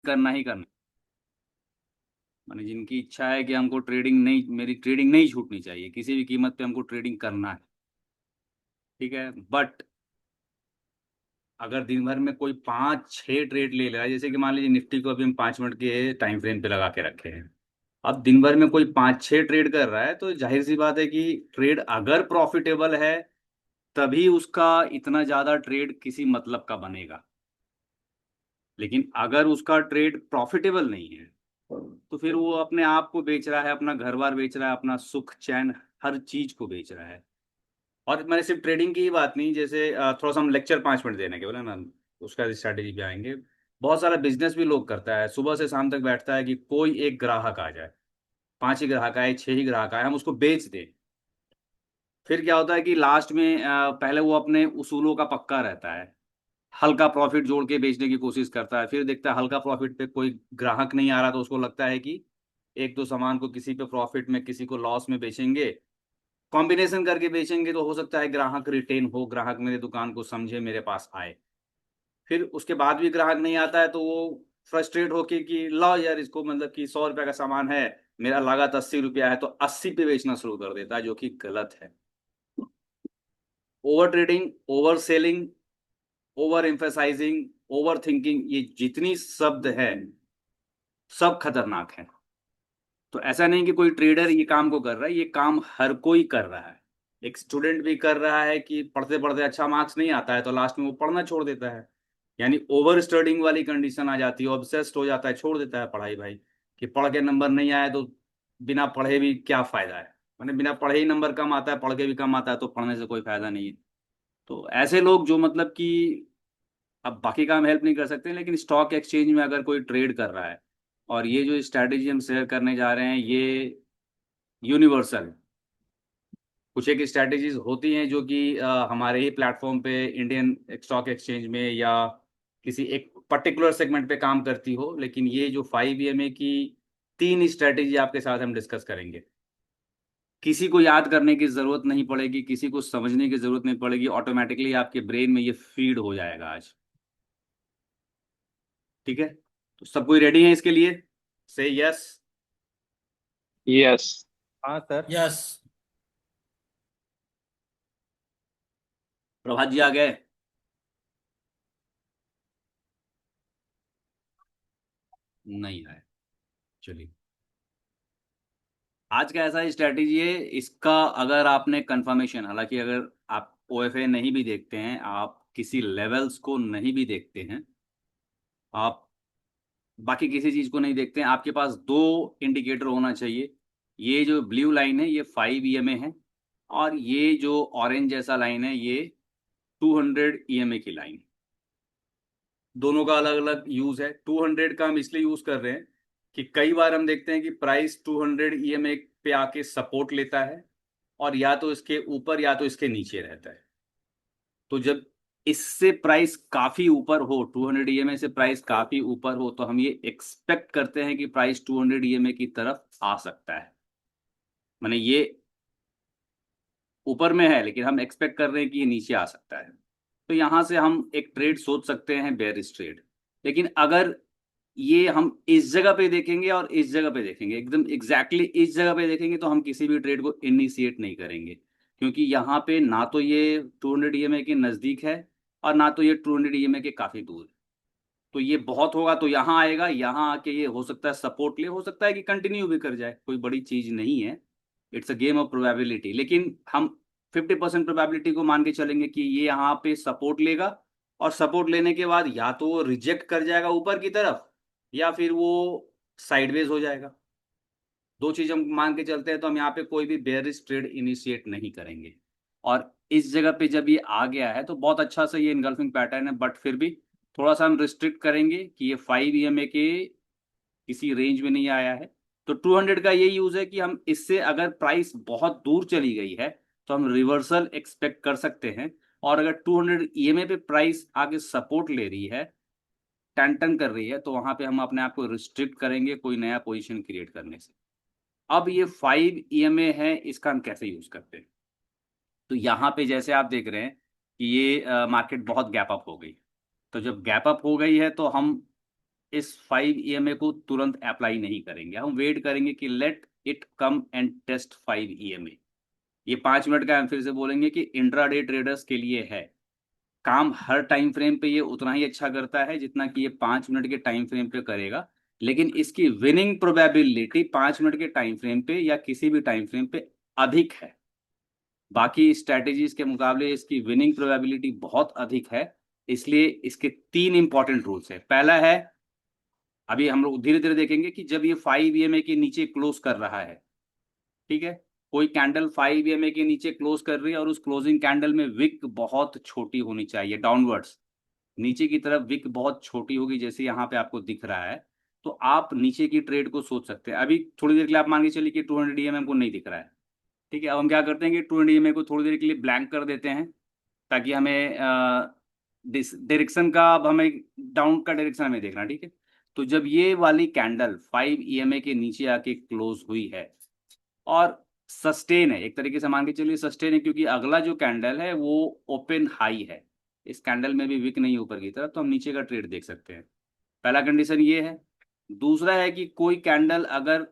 करना ही करना। माने जिनकी इच्छा है कि हमको ट्रेडिंग नहीं, मेरी ट्रेडिंग नहीं छूटनी चाहिए, किसी भी कीमत पे हमको ट्रेडिंग करना है, ठीक है। बट अगर दिन भर में कोई 5-6 ट्रेड ले रहा है, जैसे कि मान लीजिए निफ्टी को अभी हम 5 मिनट के टाइम फ्रेम पे लगा के रखे हैं, अब दिन भर में कोई 5-6 ट्रेड कर रहा है, तो जाहिर सी बात है कि ट्रेड अगर प्रॉफिटेबल है तभी उसका इतना ज्यादा ट्रेड किसी मतलब का बनेगा। लेकिन अगर उसका ट्रेड प्रॉफिटेबल नहीं है तो फिर वो अपने आप को बेच रहा है, अपना घर बार बेच रहा है, अपना सुख चैन हर चीज को बेच रहा है। और मैंने सिर्फ ट्रेडिंग की ही बात नहीं, जैसे थोड़ा सा हम लेक्चर 5 मिनट देने के बोले ना, उसका स्ट्रैटेजी पे आएंगे। बहुत सारा बिजनेस भी लोग करता है, सुबह से शाम तक बैठता है कि कोई एक ग्राहक आ जाए, 5 ही ग्राहक आए, 6 ही ग्राहक आए, हम उसको बेच दें। फिर क्या होता है कि लास्ट में पहले वो अपने उसूलों का पक्का रहता है, हल्का प्रॉफिट जोड़ के बेचने की कोशिश करता है, फिर देखता है हल्का प्रॉफिट पे कोई ग्राहक नहीं आ रहा, तो उसको लगता है कि एक दो सामान को किसी पे प्रॉफिट में किसी को लॉस में बेचेंगे, कॉम्बिनेशन करके बेचेंगे, तो हो सकता है ग्राहक रिटेन हो, ग्राहक मेरे दुकान को समझे, मेरे पास आए। फिर उसके बाद भी ग्राहक नहीं आता है तो वो फ्रस्ट्रेट होके कि लो यार इसको, मतलब कि 100 रुपया का सामान है, मेरा लागत 80 रुपया है, तो 80 पे बेचना शुरू कर देता है, जो कि गलत है। Over trading, over selling, over emphasizing, over thinking, ये जितनी शब्द है सब खतरनाक है। तो ऐसा नहीं कि कोई ट्रेडर ये काम को कर रहा है, ये काम हर कोई कर रहा है। एक स्टूडेंट भी कर रहा है कि पढ़ते पढ़ते अच्छा मार्क्स नहीं आता है तो लास्ट में वो पढ़ना छोड़ देता है, यानी ओवर स्टडिंग वाली कंडीशन आ जाती है, ऑब्सेस्ड हो जाता है, छोड़ देता है पढ़ाई भाई, कि पढ़ के नंबर नहीं आए तो बिना पढ़े भी क्या फायदा है। मैंने बिना पढ़े ही नंबर कम आता है, पढ़ के भी कम आता है, तो पढ़ने से कोई फायदा नहीं है। तो ऐसे लोग जो मतलब कि अब बाकी काम हेल्प नहीं कर सकते, लेकिन स्टॉक एक्सचेंज में अगर कोई ट्रेड कर रहा है, और ये जो स्ट्रैटेजी हम शेयर करने जा रहे हैं ये यूनिवर्सल है। कुछ एक स्ट्रैटेजीज होती हैं जो कि हमारे ही प्लेटफॉर्म पे इंडियन स्टॉक एक्सचेंज में या किसी एक पर्टिकुलर सेगमेंट पे काम करती हो, लेकिन ये जो 5 EMA की 3 स्ट्रैटेजी आपके साथ हम डिस्कस करेंगे, किसी को याद करने की जरूरत नहीं पड़ेगी, किसी को समझने की जरूरत नहीं पड़ेगी, ऑटोमेटिकली आपके ब्रेन में ये फीड हो जाएगा आज। ठीक है, तो सब कोई रेडी है इसके लिए? से यस। यस। हाँ सर। यस। प्रभात जी आ गए? नहीं आए। चलिए, आज का ऐसा स्ट्रैटेजी है इसका, अगर आपने कंफर्मेशन, हालांकि अगर आप OFA नहीं भी देखते हैं, आप किसी लेवल्स को नहीं भी देखते हैं, आप बाकी किसी चीज को नहीं देखते हैं, आपके पास दो इंडिकेटर होना चाहिए। ये जो ब्लू लाइन है ये 5 EMA है, और ये जो ऑरेंज जैसा लाइन है ये 200 EMA की लाइन। दोनों का अलग अलग यूज है। 200 का हम इसलिए यूज कर रहे हैं कि कई बार हम देखते हैं कि प्राइस 200 EMA पे आके सपोर्ट लेता है, और या तो इसके ऊपर या तो इसके नीचे रहता है। तो जब इससे प्राइस काफी ऊपर हो, 200 EMA से प्राइस काफी ऊपर हो, तो हम ये एक्सपेक्ट करते हैं कि प्राइस 200 EMA की तरफ आ सकता है। माने ये ऊपर में है लेकिन हम एक्सपेक्ट कर रहे हैं कि ये नीचे आ सकता है। तो यहां से हम एक ट्रेड सोच सकते हैं, बेयरिश ट्रेड। लेकिन अगर ये हम इस जगह पे देखेंगे और इस जगह पे देखेंगे, एकदम एग्जैक्टली इस जगह पे देखेंगे, तो हम किसी भी ट्रेड को इनिशिएट नहीं करेंगे, क्योंकि यहाँ पे ना तो ये 200 EMA के नजदीक है और ना तो ये 200 EMA के काफी दूर है। तो ये बहुत होगा तो यहाँ आएगा, यहाँ आके ये हो सकता है सपोर्ट ले, हो सकता है कि कंटिन्यू भी कर जाए, कोई बड़ी चीज नहीं है। It's a game of probability. लेकिन हम 50% प्रोबेबिलिटी को मान के चलेंगे कि ये यहाँ पे सपोर्ट लेगा, और सपोर्ट लेने के बाद या तो वो रिजेक्ट कर जाएगा ऊपर की तरफ, या फिर वो साइडवेज हो जाएगा। दो चीज हम मान के चलते हैं, तो हम यहाँ पे कोई भी बेयरिश ट्रेड इनिशिएट नहीं करेंगे। और इस जगह पे जब ये आ गया है तो बहुत अच्छा सा ये इनगल्फिंग पैटर्न है, बट फिर भी थोड़ा सा हम रिस्ट्रिक्ट करेंगे कि ये 5 EMA के किसी रेंज में नहीं आया है। तो 200 का ये यूज है कि हम इससे अगर प्राइस बहुत दूर चली गई है तो हम रिवर्सल एक्सपेक्ट कर सकते हैं। और अगर 200 EMA पे प्राइस आगे सपोर्ट ले रही है, टन टन कर रही है, तो वहां पे हम अपने आप को रिस्ट्रिक्ट करेंगे कोई नया पोजीशन क्रिएट करने से। अब ये 5 EMA है, इसका हम कैसे यूज करते हैं? तो यहाँ पे जैसे आप देख रहे हैं कि ये मार्केट बहुत गैप अप हो गई। तो जब गैप अप हो गई है तो हम इस 5 EMA को तुरंत अप्लाई नहीं करेंगे, हम वेट करेंगे कि let it come and test 5 EMA। ये 5 मिनट का हम फिर से बोलेंगे कि इंट्राडे ट्रेडर्स के लिए है। काम हर टाइम फ्रेम पे ये उतना ही अच्छा करता है जितना कि ये 5 मिनट के टाइम फ्रेम पे करेगा, लेकिन इसकी विनिंग प्रोबेबिलिटी 5 मिनट के टाइम फ्रेम पे या किसी भी टाइम फ्रेम पे अधिक है। बाकी स्ट्रैटेजीज के मुकाबले इसकी विनिंग प्रोबेबिलिटी बहुत अधिक है। इसलिए इसके 3 इंपॉर्टेंट रूल्स है। पहला है, अभी हम लोग धीरे धीरे देखेंगे कि जब ये 5 EMA के नीचे क्लोज कर रहा है, ठीक है, कोई कैंडल 5 EMA के नीचे क्लोज कर रही है और उस क्लोजिंग कैंडल में विक बहुत छोटी होनी चाहिए, डाउनवर्ड्स नीचे की तरफ विक बहुत छोटी होगी, जैसे यहाँ पे आपको दिख रहा है। तो आप नीचे की ट्रेड को सोच सकते हैं। अभी थोड़ी देर के लिए आप मान के चलिए कि 200 EMA को नहीं दिख रहा है, ठीक है। अब हम क्या करते हैं कि 200 EMA को थोड़ी देर के लिए ब्लैंक कर देते हैं, ताकि हमें डायरेक्शन का, अब हमें डाउन का डायरेक्शन हमें देखना, ठीक है। तो जब ये वाली कैंडल 5 EMA के नीचे आके क्लोज हुई है और सस्टेन है, एक तरीके से मान के चलिए सस्टेन है, क्योंकि अगला जो कैंडल है वो ओपन हाई है, इस कैंडल में भी विक नहीं ऊपर की तरफ, तो हम नीचे का ट्रेड देख सकते हैं। पहला कंडीशन ये है। दूसरा है कि कोई कैंडल अगर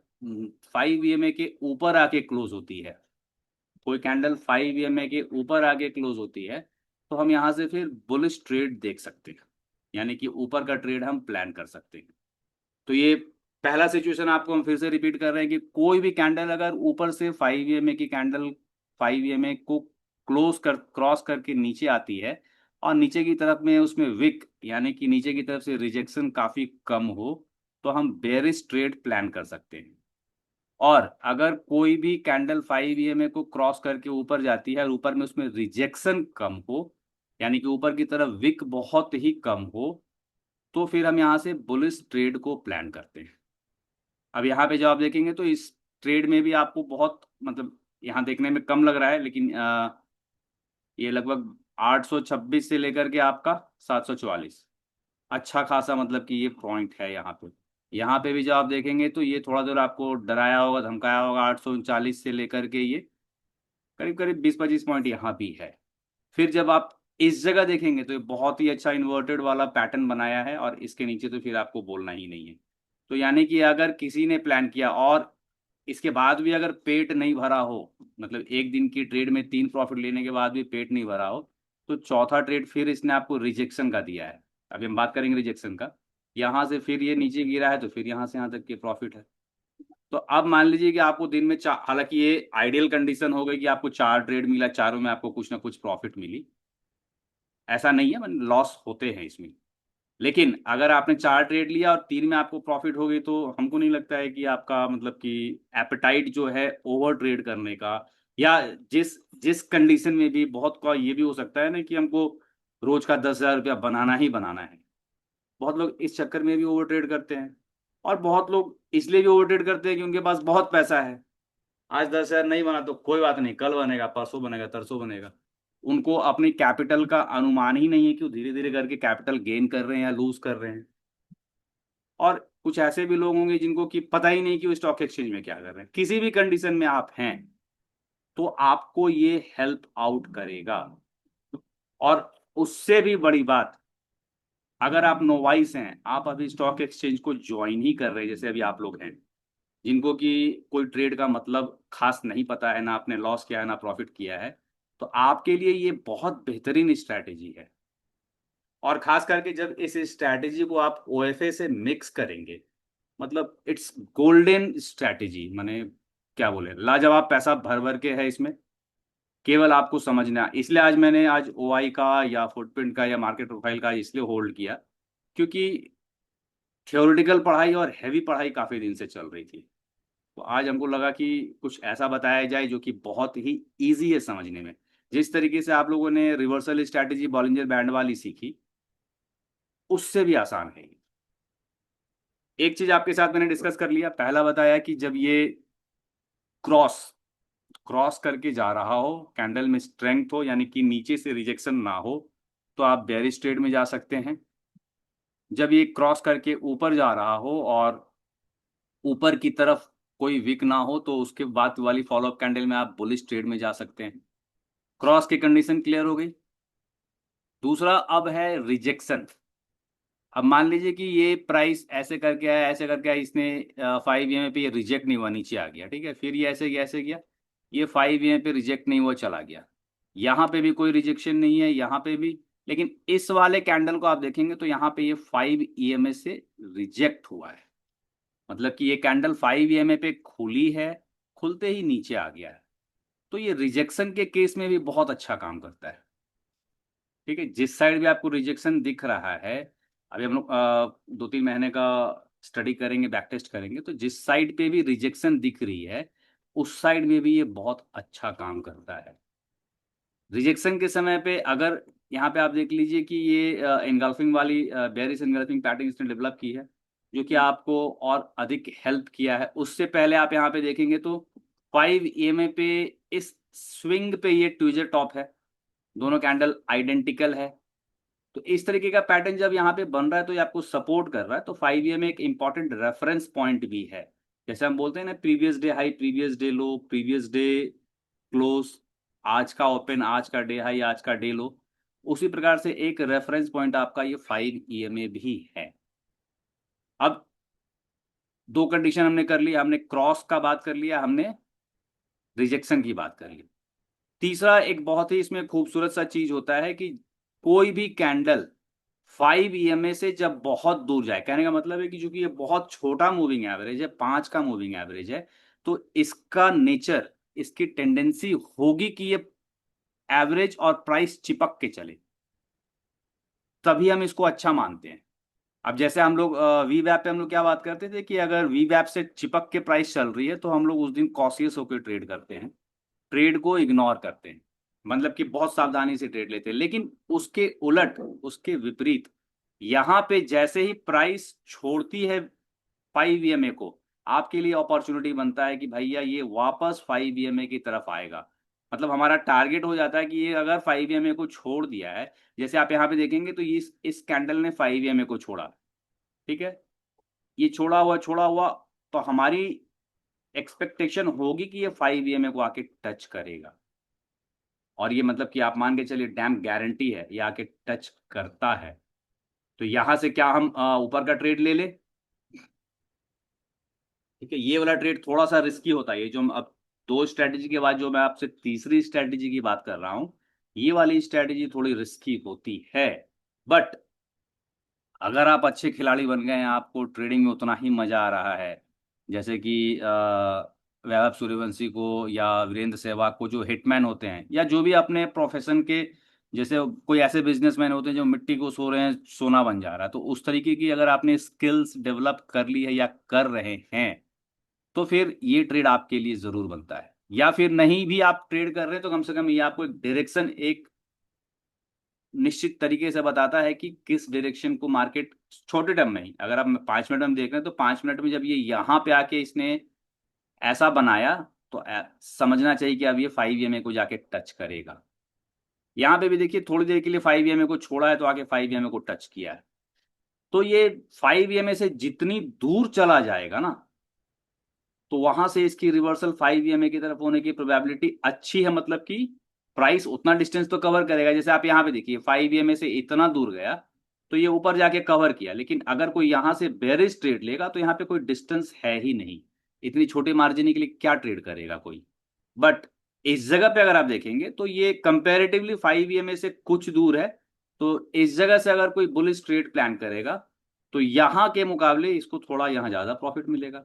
5 EMA के ऊपर आके क्लोज होती है, कोई कैंडल 5 EMA के ऊपर आके क्लोज होती है, तो हम यहाँ से फिर बुलिश ट्रेड देख सकते हैं, यानी कि ऊपर का ट्रेड हम प्लान कर सकते हैं। तो ये पहला सिचुएशन आपको हम फिर से रिपीट कर रहे हैं कि कोई भी कैंडल अगर ऊपर से 5 EMA की कैंडल 5 EMA को क्लोज कर क्रॉस करके नीचे आती है और नीचे की तरफ में उसमें विक यानी कि नीचे की तरफ से रिजेक्शन काफी कम हो, तो हम बेरिश ट्रेड प्लान कर सकते हैं। और अगर कोई भी कैंडल 5 EMA को क्रॉस करके ऊपर जाती है और ऊपर में उसमें रिजेक्शन कम हो, यानी कि ऊपर की तरफ विक बहुत ही कम हो, तो फिर हम यहाँ से बुलिश ट्रेड को प्लान करते हैं। अब यहाँ पे जब आप देखेंगे तो इस ट्रेड में भी आपको बहुत, मतलब यहाँ देखने में कम लग रहा है, लेकिन ये लगभग 826 से लेकर के आपका 744, अच्छा खासा, मतलब कि ये पॉइंट है यहाँ पे। यहाँ पे भी जब आप देखेंगे तो ये थोड़ा देर आपको डराया होगा, धमकाया होगा, 839 से लेकर के ये करीब करीब 20-25 पॉइंट यहाँ भी है। फिर जब आप इस जगह देखेंगे तो ये बहुत ही अच्छा इन्वर्टेड वाला पैटर्न बनाया है, और इसके नीचे तो फिर आपको बोलना ही नहीं है। तो यानी कि अगर किसी ने प्लान किया और इसके बाद भी अगर पेट नहीं भरा हो, मतलब एक दिन की ट्रेड में 3 प्रॉफिट लेने के बाद भी पेट नहीं भरा हो, तो चौथा ट्रेड फिर इसने आपको रिजेक्शन का दिया है। अभी हम बात करेंगे रिजेक्शन का। यहाँ से फिर ये नीचे गिरा है, तो फिर यहाँ से यहाँ तक के प्रॉफिट है। तो अब मान लीजिए कि आपको दिन में चार, हालांकि ये आइडियल कंडीशन हो गई कि आपको 4 ट्रेड मिला, चारों में आपको कुछ ना कुछ प्रॉफिट मिली, ऐसा नहीं है, मतलब लॉस होते हैं इसमें। लेकिन अगर आपने 4 ट्रेड लिया और 3 में आपको प्रॉफिट हो गई, तो हमको नहीं लगता है कि आपका, मतलब कि एपेटाइट जो है ओवर ट्रेड करने का, या जिस जिस कंडीशन में भी, बहुत का ये भी हो सकता है ना कि हमको रोज का 10,000 रुपया बनाना ही बनाना है। बहुत लोग इस चक्कर में भी ओवर ट्रेड करते हैं, और बहुत लोग इसलिए भी ओवर ट्रेड करते हैं कि उनके पास बहुत पैसा है। आज 10,000 नहीं बना तो कोई बात नहीं, कल बनेगा, परसों बनेगा, तरसों बनेगा। उनको अपनी कैपिटल का अनुमान ही नहीं है कि वो धीरे धीरे करके कैपिटल गेन कर रहे हैं या लूज कर रहे हैं। और कुछ ऐसे भी लोग होंगे जिनको कि पता ही नहीं कि वो स्टॉक एक्सचेंज में क्या कर रहे हैं। किसी भी कंडीशन में आप हैं तो आपको ये हेल्प आउट करेगा। और उससे भी बड़ी बात, अगर आप नोवाइस हैं, आप अभी स्टॉक एक्सचेंज को ज्वाइन ही कर रहे हैं, जैसे अभी आप लोग हैं, जिनको कि कोई ट्रेड का मतलब खास नहीं पता है, ना आपने लॉस किया है ना प्रॉफिट किया है, तो आपके लिए ये बहुत बेहतरीन स्ट्रैटेजी है। और खास करके जब इस स्ट्रैटेजी को आप ओएफए से मिक्स करेंगे, मतलब इट्स गोल्डन स्ट्रैटेजी, माने क्या बोले, लाजवाब पैसा भर भर के है इसमें। केवल आपको समझना, इसलिए आज मैंने आज ओआई का या फुटप्रिंट का या मार्केट प्रोफाइल का इसलिए होल्ड किया, क्योंकि थियोरिटिकल पढ़ाई और हैवी पढ़ाई काफी दिन से चल रही थी। तो आज हमको लगा कि कुछ ऐसा बताया जाए जो कि बहुत ही इजी है समझने में। जिस तरीके से आप लोगों ने रिवर्सल स्ट्रैटेजी बॉलिंजर बैंड वाली सीखी, उससे भी आसान है। एक चीज आपके साथ मैंने डिस्कस कर लिया, पहला बताया कि जब ये क्रॉस क्रॉस करके जा रहा हो, कैंडल में स्ट्रेंथ हो, यानी कि नीचे से रिजेक्शन ना हो, तो आप बेरिश ट्रेड में जा सकते हैं। जब ये क्रॉस करके ऊपर जा रहा हो और ऊपर की तरफ कोई विक ना हो, तो उसके बाद वाली फॉलोअप कैंडल में आप बुलिश ट्रेड में जा सकते हैं। क्रॉस की कंडीशन क्लियर हो गई। दूसरा अब है रिजेक्शन। अब मान लीजिए कि ये प्राइस ऐसे करके आया, ऐसे करके आया, इसने 5 EMA पे ये रिजेक्ट नहीं हुआ, नीचे आ गया, ठीक है, फिर ये ऐसे गया, ऐसे गया, ये 5 EMA पे रिजेक्ट नहीं हुआ, चला गया, यहाँ पे भी कोई रिजेक्शन नहीं है, यहाँ पे भी। लेकिन इस वाले कैंडल को आप देखेंगे तो यहाँ पे ये 5 EMA से रिजेक्ट हुआ है, मतलब कि ये कैंडल 5 EMA पे खुली है, खुलते ही नीचे आ गया है। तो ये रिजेक्शन के केस में भी बहुत अच्छा काम करता है, ठीक है। जिस साइड भी आपको रिजेक्शन दिख रहा है, अभी हम लोग 2-3 महीने का स्टडी करेंगे, बैक टेस्ट करेंगे, तो जिस साइड पे भी रिजेक्शन दिख रही है उस साइड में भी ये बहुत अच्छा काम करता है। रिजेक्शन के समय पे अगर यहाँ पे आप देख लीजिए कि ये एंगल्फिंग वाली बेरिश एंगल्फिंग पैटर्न इसने डेवलप की है, जो कि आपको और अधिक हेल्प किया है। उससे पहले आप यहाँ पे देखेंगे तो 5 EMA पे इस स्विंग पे ये ट्विजर टॉप है, दोनों कैंडल आइडेंटिकल है। तो इस तरीके का पैटर्न जब यहाँ पे बन रहा है तो ये आपको सपोर्ट कर रहा है, तो 5 EMA एक इंपॉर्टेंट रेफरेंस पॉइंट भी है। जैसे हम बोलते हैं ना, previous day high, previous day लो, प्रीवियस डे क्लोज, आज का ओपन, आज का डे हाई, आज का डे लो, उसी प्रकार से एक रेफरेंस पॉइंट आपका ये 5 EMA भी है। अब दो कंडीशन हमने कर ली, हमने क्रॉस का बात कर लिया, हमने रिजेक्शन की बात कर ली। तीसरा एक बहुत ही इसमें खूबसूरत सा चीज होता है कि कोई भी कैंडल 5 EMA से जब बहुत दूर जाए, कहने का मतलब है कि चूंकि ये बहुत छोटा मूविंग एवरेज है, 5 का मूविंग एवरेज है, तो इसका नेचर, इसकी टेंडेंसी होगी कि ये एवरेज और प्राइस चिपक के चले, तभी हम इसको अच्छा मानते हैं। अब जैसे हम लोग वी वैप पे हम लोग क्या बात करते थे कि अगर वी वैप से चिपक के प्राइस चल रही है तो हम लोग उस दिन कॉशियस होकर ट्रेड करते हैं, ट्रेड को इग्नोर करते हैं, मतलब कि बहुत सावधानी से ट्रेड लेते हैं। लेकिन उसके उलट, उसके विपरीत, यहाँ पे जैसे ही प्राइस छोड़ती है 5 EMA को, आपके लिए अपॉर्चुनिटी बनता है कि भैया ये वापस 5 EMA की तरफ आएगा। मतलब हमारा टारगेट हो जाता है कि ये अगर 5 EMA को छोड़ दिया है, जैसे आप यहाँ पे देखेंगे तो इस कैंडल ने 5 EMA को छोड़ा, ठीक है, ये छोड़ा हुआ, तो हमारी एक्सपेक्टेशन होगी कि ये 5 EMA को आके टच करेगा, और ये मतलब कि आप मान के चलिए डैम गारंटी है ये आके टच करता है। तो यहां से क्या हम ऊपर का ट्रेड ले ले, ठीक है। ये वाला ट्रेड थोड़ा सा रिस्की होता है, ये जो अब दो स्ट्रेटेजी के बाद जो मैं आपसे तीसरी स्ट्रेटेजी की बात कर रहा हूं, ये वाली स्ट्रेटेजी थोड़ी रिस्की होती है। बट अगर आप अच्छे खिलाड़ी बन गए हैं, आपको ट्रेडिंग में उतना ही मजा आ रहा है, जैसे कि वैभव सूर्यवंशी को या वीरेंद्र सहवाग को, जो हिटमैन होते हैं, या जो भी अपने प्रोफेशन के, जैसे कोई ऐसे बिजनेसमैन होते हैं जो मिट्टी को सो रहे हैं सोना बन जा रहा है, तो उस तरीके की अगर आपने स्किल्स डेवलप कर ली है या कर रहे हैं, तो फिर ये ट्रेड आपके लिए जरूर बनता है। या फिर नहीं भी आप ट्रेड कर रहे हैं तो कम से कम ये आपको एक डायरेक्शन, एक निश्चित तरीके से बताता है कि किस डायरेक्शन को मार्केट, छोटे टर्म में ही, अगर आप 5 मिनट में देख रहे हैं तो 5 मिनट में जब ये यहाँ पे आके इसने ऐसा बनाया, तो समझना चाहिए कि अब ये 5 EMA को जाके टच करेगा। यहाँ पे भी देखिए थोड़ी देर के लिए 5 EMA को छोड़ा है तो आके 5 EMA को टच किया है। तो ये 5 EMA से जितनी दूर चला जाएगा ना, तो वहां से इसकी रिवर्सल 5 EMA की तरफ होने की प्रोबेबिलिटी अच्छी है, मतलब कि प्राइस उतना डिस्टेंस तो कवर करेगा। जैसे आप यहाँ पे देखिए 5 EMA से इतना दूर गया तो ये ऊपर जाके कवर किया, लेकिन अगर कोई यहाँ से बेरिश ट्रेड लेगा तो यहाँ पे कोई डिस्टेंस है ही नहीं, इतनी छोटी मार्जिन के लिए क्या ट्रेड करेगा कोई। बट इस जगह पे अगर आप देखेंगे तो ये कंपैरेटिवली 5 EMA से कुछ दूर है, तो इस जगह से अगर कोई बुलिश ट्रेड प्लान करेगा तो यहाँ के मुकाबले इसको थोड़ा यहाँ ज्यादा प्रॉफिट मिलेगा।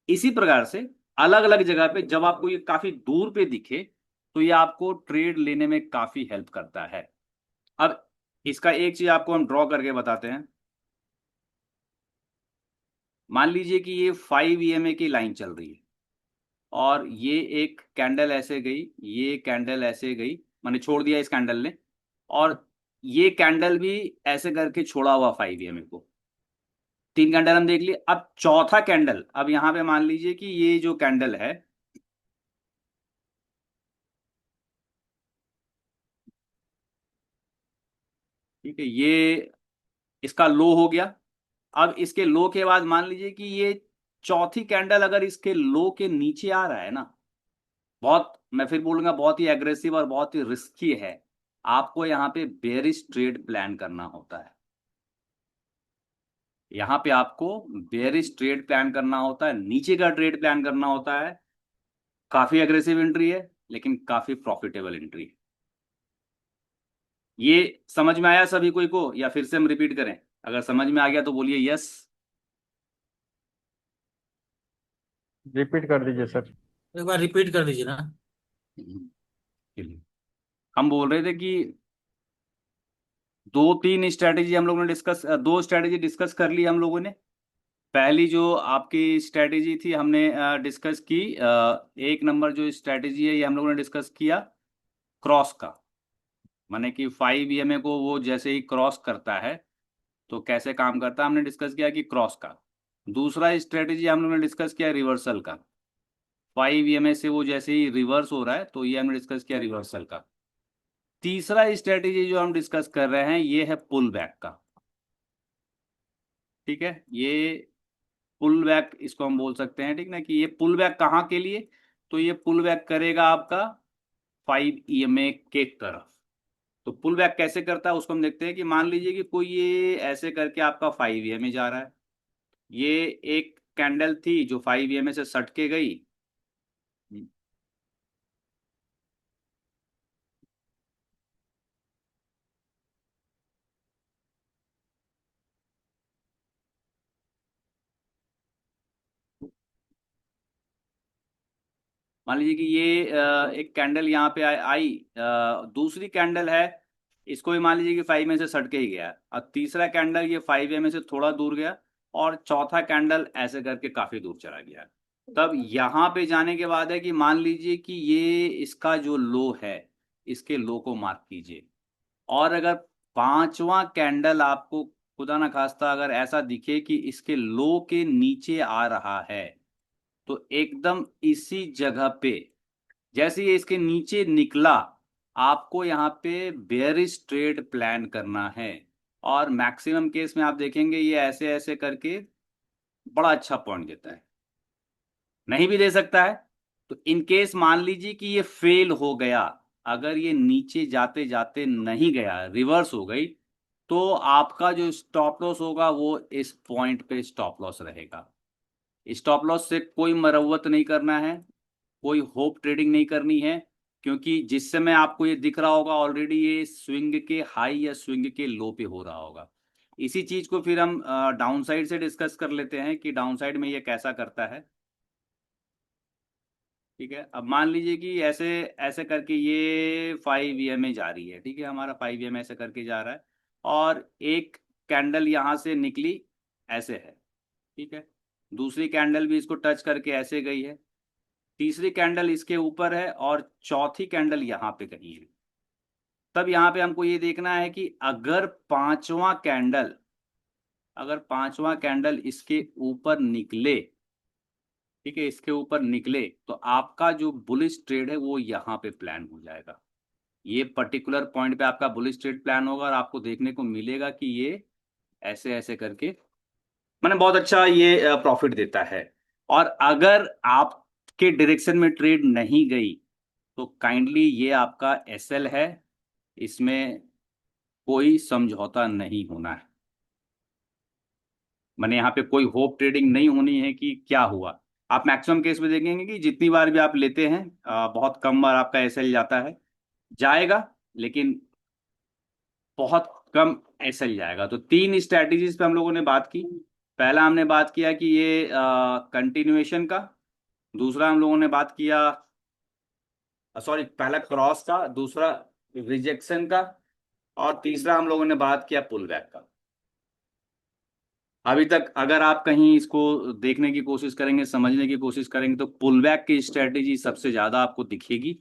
इसी प्रकार से अलग अलग जगह पे जब आपको ये काफी दूर पे दिखे तो ये आपको ट्रेड लेने में काफी हेल्प करता है। अब इसका एक चीज आपको हम ड्रॉ करके बताते हैं। मान लीजिए कि ये 5 EMA की लाइन चल रही है, और ये एक कैंडल ऐसे गई, ये कैंडल ऐसे गई, मैंने छोड़ दिया इस कैंडल ने, और ये कैंडल भी ऐसे करके छोड़ा हुआ 5 EMA को। 3 कैंडल हम देख लिए, अब चौथा कैंडल, अब यहां पे मान लीजिए कि ये जो कैंडल है, ठीक है, ये इसका लो हो गया। अब इसके लो के बाद मान लीजिए कि ये चौथी कैंडल अगर इसके लो के नीचे आ रहा है ना, बहुत, मैं फिर बोलूंगा बहुत ही एग्रेसिव और बहुत ही रिस्की है, आपको यहाँ पे बेरिश ट्रेड प्लान करना होता है। यहाँ पे आपको बेयरिश ट्रेड प्लान करना होता है, नीचे का ट्रेड प्लान करना होता है। काफी अग्रेसिव एंट्री है लेकिन काफी प्रॉफिटेबल एंट्री है। ये समझ में आया सभी कोई को, या फिर से हम रिपीट करें? अगर समझ में आ गया तो बोलिए यस। रिपीट कर दीजिए सर। एक बार रिपीट कर दीजिए ना। चलिए, हम बोल रहे थे कि दो तीन स्ट्रैटेजी हम लोगों ने डिस्कस, दो स्ट्रैटेजी डिस्कस कर ली हम लोगों ने। पहली जो आपकी स्ट्रैटेजी थी हमने डिस्कस की, एक नंबर जो स्ट्रैटेजी है ये हम लोगों ने डिस्कस किया क्रॉस का। माने कि 5 EMA को वो जैसे ही क्रॉस करता है तो कैसे काम करता है, हमने डिस्कस किया कि क्रॉस का। दूसरा स्ट्रैटेजी हम लोगों ने डिस्कस किया रिवर्सल का। 5 EMA से वो जैसे ही रिवर्स हो रहा है तो ये हमने डिस्कस किया रिवर्सल का। तीसरा स्ट्रैटेजी जो हम डिस्कस कर रहे हैं ये है पुल बैक का। ठीक है, ये पुल बैक इसको हम बोल सकते हैं, ठीक ना, कि ये पुल बैक कहाँ के लिए? तो ये पुल बैक करेगा आपका 5 EMA के तरफ। तो पुल बैक कैसे करता है उसको हम देखते हैं। कि मान लीजिए कि कोई ये ऐसे करके आपका 5 EMA जा रहा है, ये एक कैंडल थी जो 5 EMA से सट के गई। मान लीजिए कि ये एक कैंडल यहाँ पे आई, दूसरी कैंडल है, इसको भी मान लीजिए कि 5 में से सट के ही गया, और तीसरा कैंडल ये 5 में से थोड़ा दूर गया, और चौथा कैंडल ऐसे करके काफी दूर चला गया। तब यहाँ पे जाने के बाद है कि मान लीजिए कि ये इसका जो लो है, इसके लो को मार्क कीजिए। और अगर पांचवा कैंडल आपको खुदा ना खास्ता अगर ऐसा दिखे कि इसके लो के नीचे आ रहा है, तो एकदम इसी जगह पे जैसे ये इसके नीचे निकला, आपको यहाँ पे बेयरिश ट्रेड प्लान करना है। और मैक्सिमम केस में आप देखेंगे ये ऐसे ऐसे करके बड़ा अच्छा पॉइंट देता है, नहीं भी दे सकता है। तो इन केस मान लीजिए कि ये फेल हो गया, अगर ये नीचे जाते जाते नहीं गया, रिवर्स हो गई, तो आपका जो स्टॉप लॉस होगा वो इस पॉइंट पे स्टॉप लॉस रहेगा। स्टॉप लॉस से कोई मरम्मत नहीं करना है, कोई होप ट्रेडिंग नहीं करनी है, क्योंकि जिस समय आपको ये दिख रहा होगा ऑलरेडी ये स्विंग के हाई या स्विंग के लो पे हो रहा होगा। इसी चीज को फिर हम डाउन साइड से डिस्कस कर लेते हैं कि डाउन साइड में ये कैसा करता है। ठीक है, अब मान लीजिए कि ऐसे ऐसे करके ये 5 EMA जा रही है, ठीक है, हमारा 5 EMA ऐसे करके जा रहा है, और एक कैंडल यहाँ से निकली ऐसे है, ठीक है, दूसरी कैंडल भी इसको टच करके ऐसे गई है, तीसरी कैंडल इसके ऊपर है, और चौथी कैंडल यहाँ पे कहीं है। तब यहाँ पे हमको ये देखना है कि अगर पांचवा कैंडल इसके ऊपर निकले, ठीक है, इसके ऊपर निकले, तो आपका जो बुलिश ट्रेड है वो यहाँ पे प्लान हो जाएगा। ये पर्टिकुलर पॉइंट पे आपका बुलिश ट्रेड प्लान होगा, और आपको देखने को मिलेगा कि ये ऐसे ऐसे करके मैंने बहुत अच्छा ये प्रॉफिट देता है। और अगर आपके डायरेक्शन में ट्रेड नहीं गई तो काइंडली ये आपका SL है, इसमें कोई समझौता नहीं होना है। मैंने यहाँ पे कोई होप ट्रेडिंग नहीं होनी है कि क्या हुआ। आप मैक्सिमम केस में देखेंगे कि जितनी बार भी आप लेते हैं, बहुत कम बार आपका SL जाता है, जाएगा, लेकिन बहुत कम SL जाएगा। तो तीन स्ट्रैटेजीज पे हम लोगों ने बात की। पहला हमने बात किया कि ये कंटिन्यूएशन का, दूसरा हम लोगों ने बात किया, सॉरी, पहला क्रॉस का, दूसरा रिजेक्शन का, और तीसरा हम लोगों ने बात किया पुल बैक का। अभी तक अगर आप कहीं इसको देखने की कोशिश करेंगे, समझने की कोशिश करेंगे, तो पुल बैक की स्ट्रेटेजी सबसे ज्यादा आपको दिखेगी,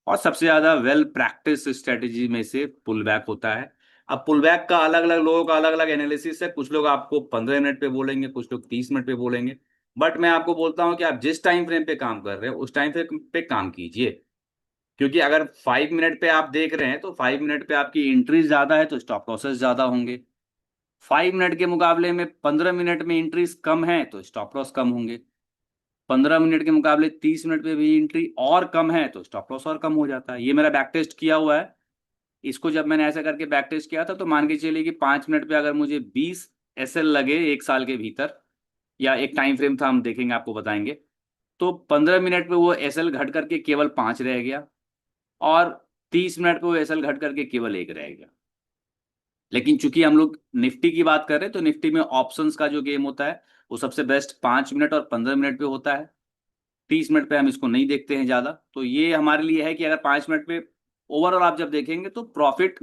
और सबसे ज्यादा वेल प्रैक्टिस स्ट्रेटेजी में से पुल बैक होता है। अब पुल बैक का अलग अलग लोगों का अलग अलग एनालिसिस है, कुछ लोग आपको 15 मिनट पे बोलेंगे, कुछ लोग 30 मिनट पे बोलेंगे। बट मैं आपको बोलता हूं कि आप जिस टाइम फ्रेम पे काम कर रहे हो उस टाइम फ्रेम पे काम कीजिए। क्योंकि अगर 5 मिनट पे आप देख रहे हैं तो 5 मिनट पे आपकी एंट्री ज्यादा है तो स्टॉप लॉसेस ज्यादा होंगे। 5 मिनट के मुकाबले में 15 मिनट में एंट्रीज कम है तो स्टॉप लॉस कम होंगे। 15 मिनट के मुकाबले 30 मिनट पे भी एंट्री और कम है तो स्टॉप लॉस और कम हो जाता है। ये मेरा बैक टेस्ट किया हुआ है। इसको जब मैंने ऐसा करके बैक टेस्ट किया था तो मान के चलिए कि 5 मिनट पे अगर मुझे 20 एसएल लगे 1 साल के भीतर, या एक टाइम फ्रेम था, हम देखेंगे, आपको बताएंगे। तो 15 मिनट पे वो एसएल घट करके केवल 5 रह गया, और 30 मिनट पे वो एसएल घट करके केवल 1 रह गया। लेकिन चूंकि हम लोग निफ्टी की बात कर रहे हैं, तो निफ्टी में ऑप्शंस का जो गेम होता है वो सबसे बेस्ट 5 मिनट और 15 मिनट पे होता है। 30 मिनट पे हम इसको नहीं देखते हैं ज्यादा। तो ये हमारे लिए है कि अगर 5 मिनट पे ओवरऑल आप जब देखेंगे तो प्रॉफिट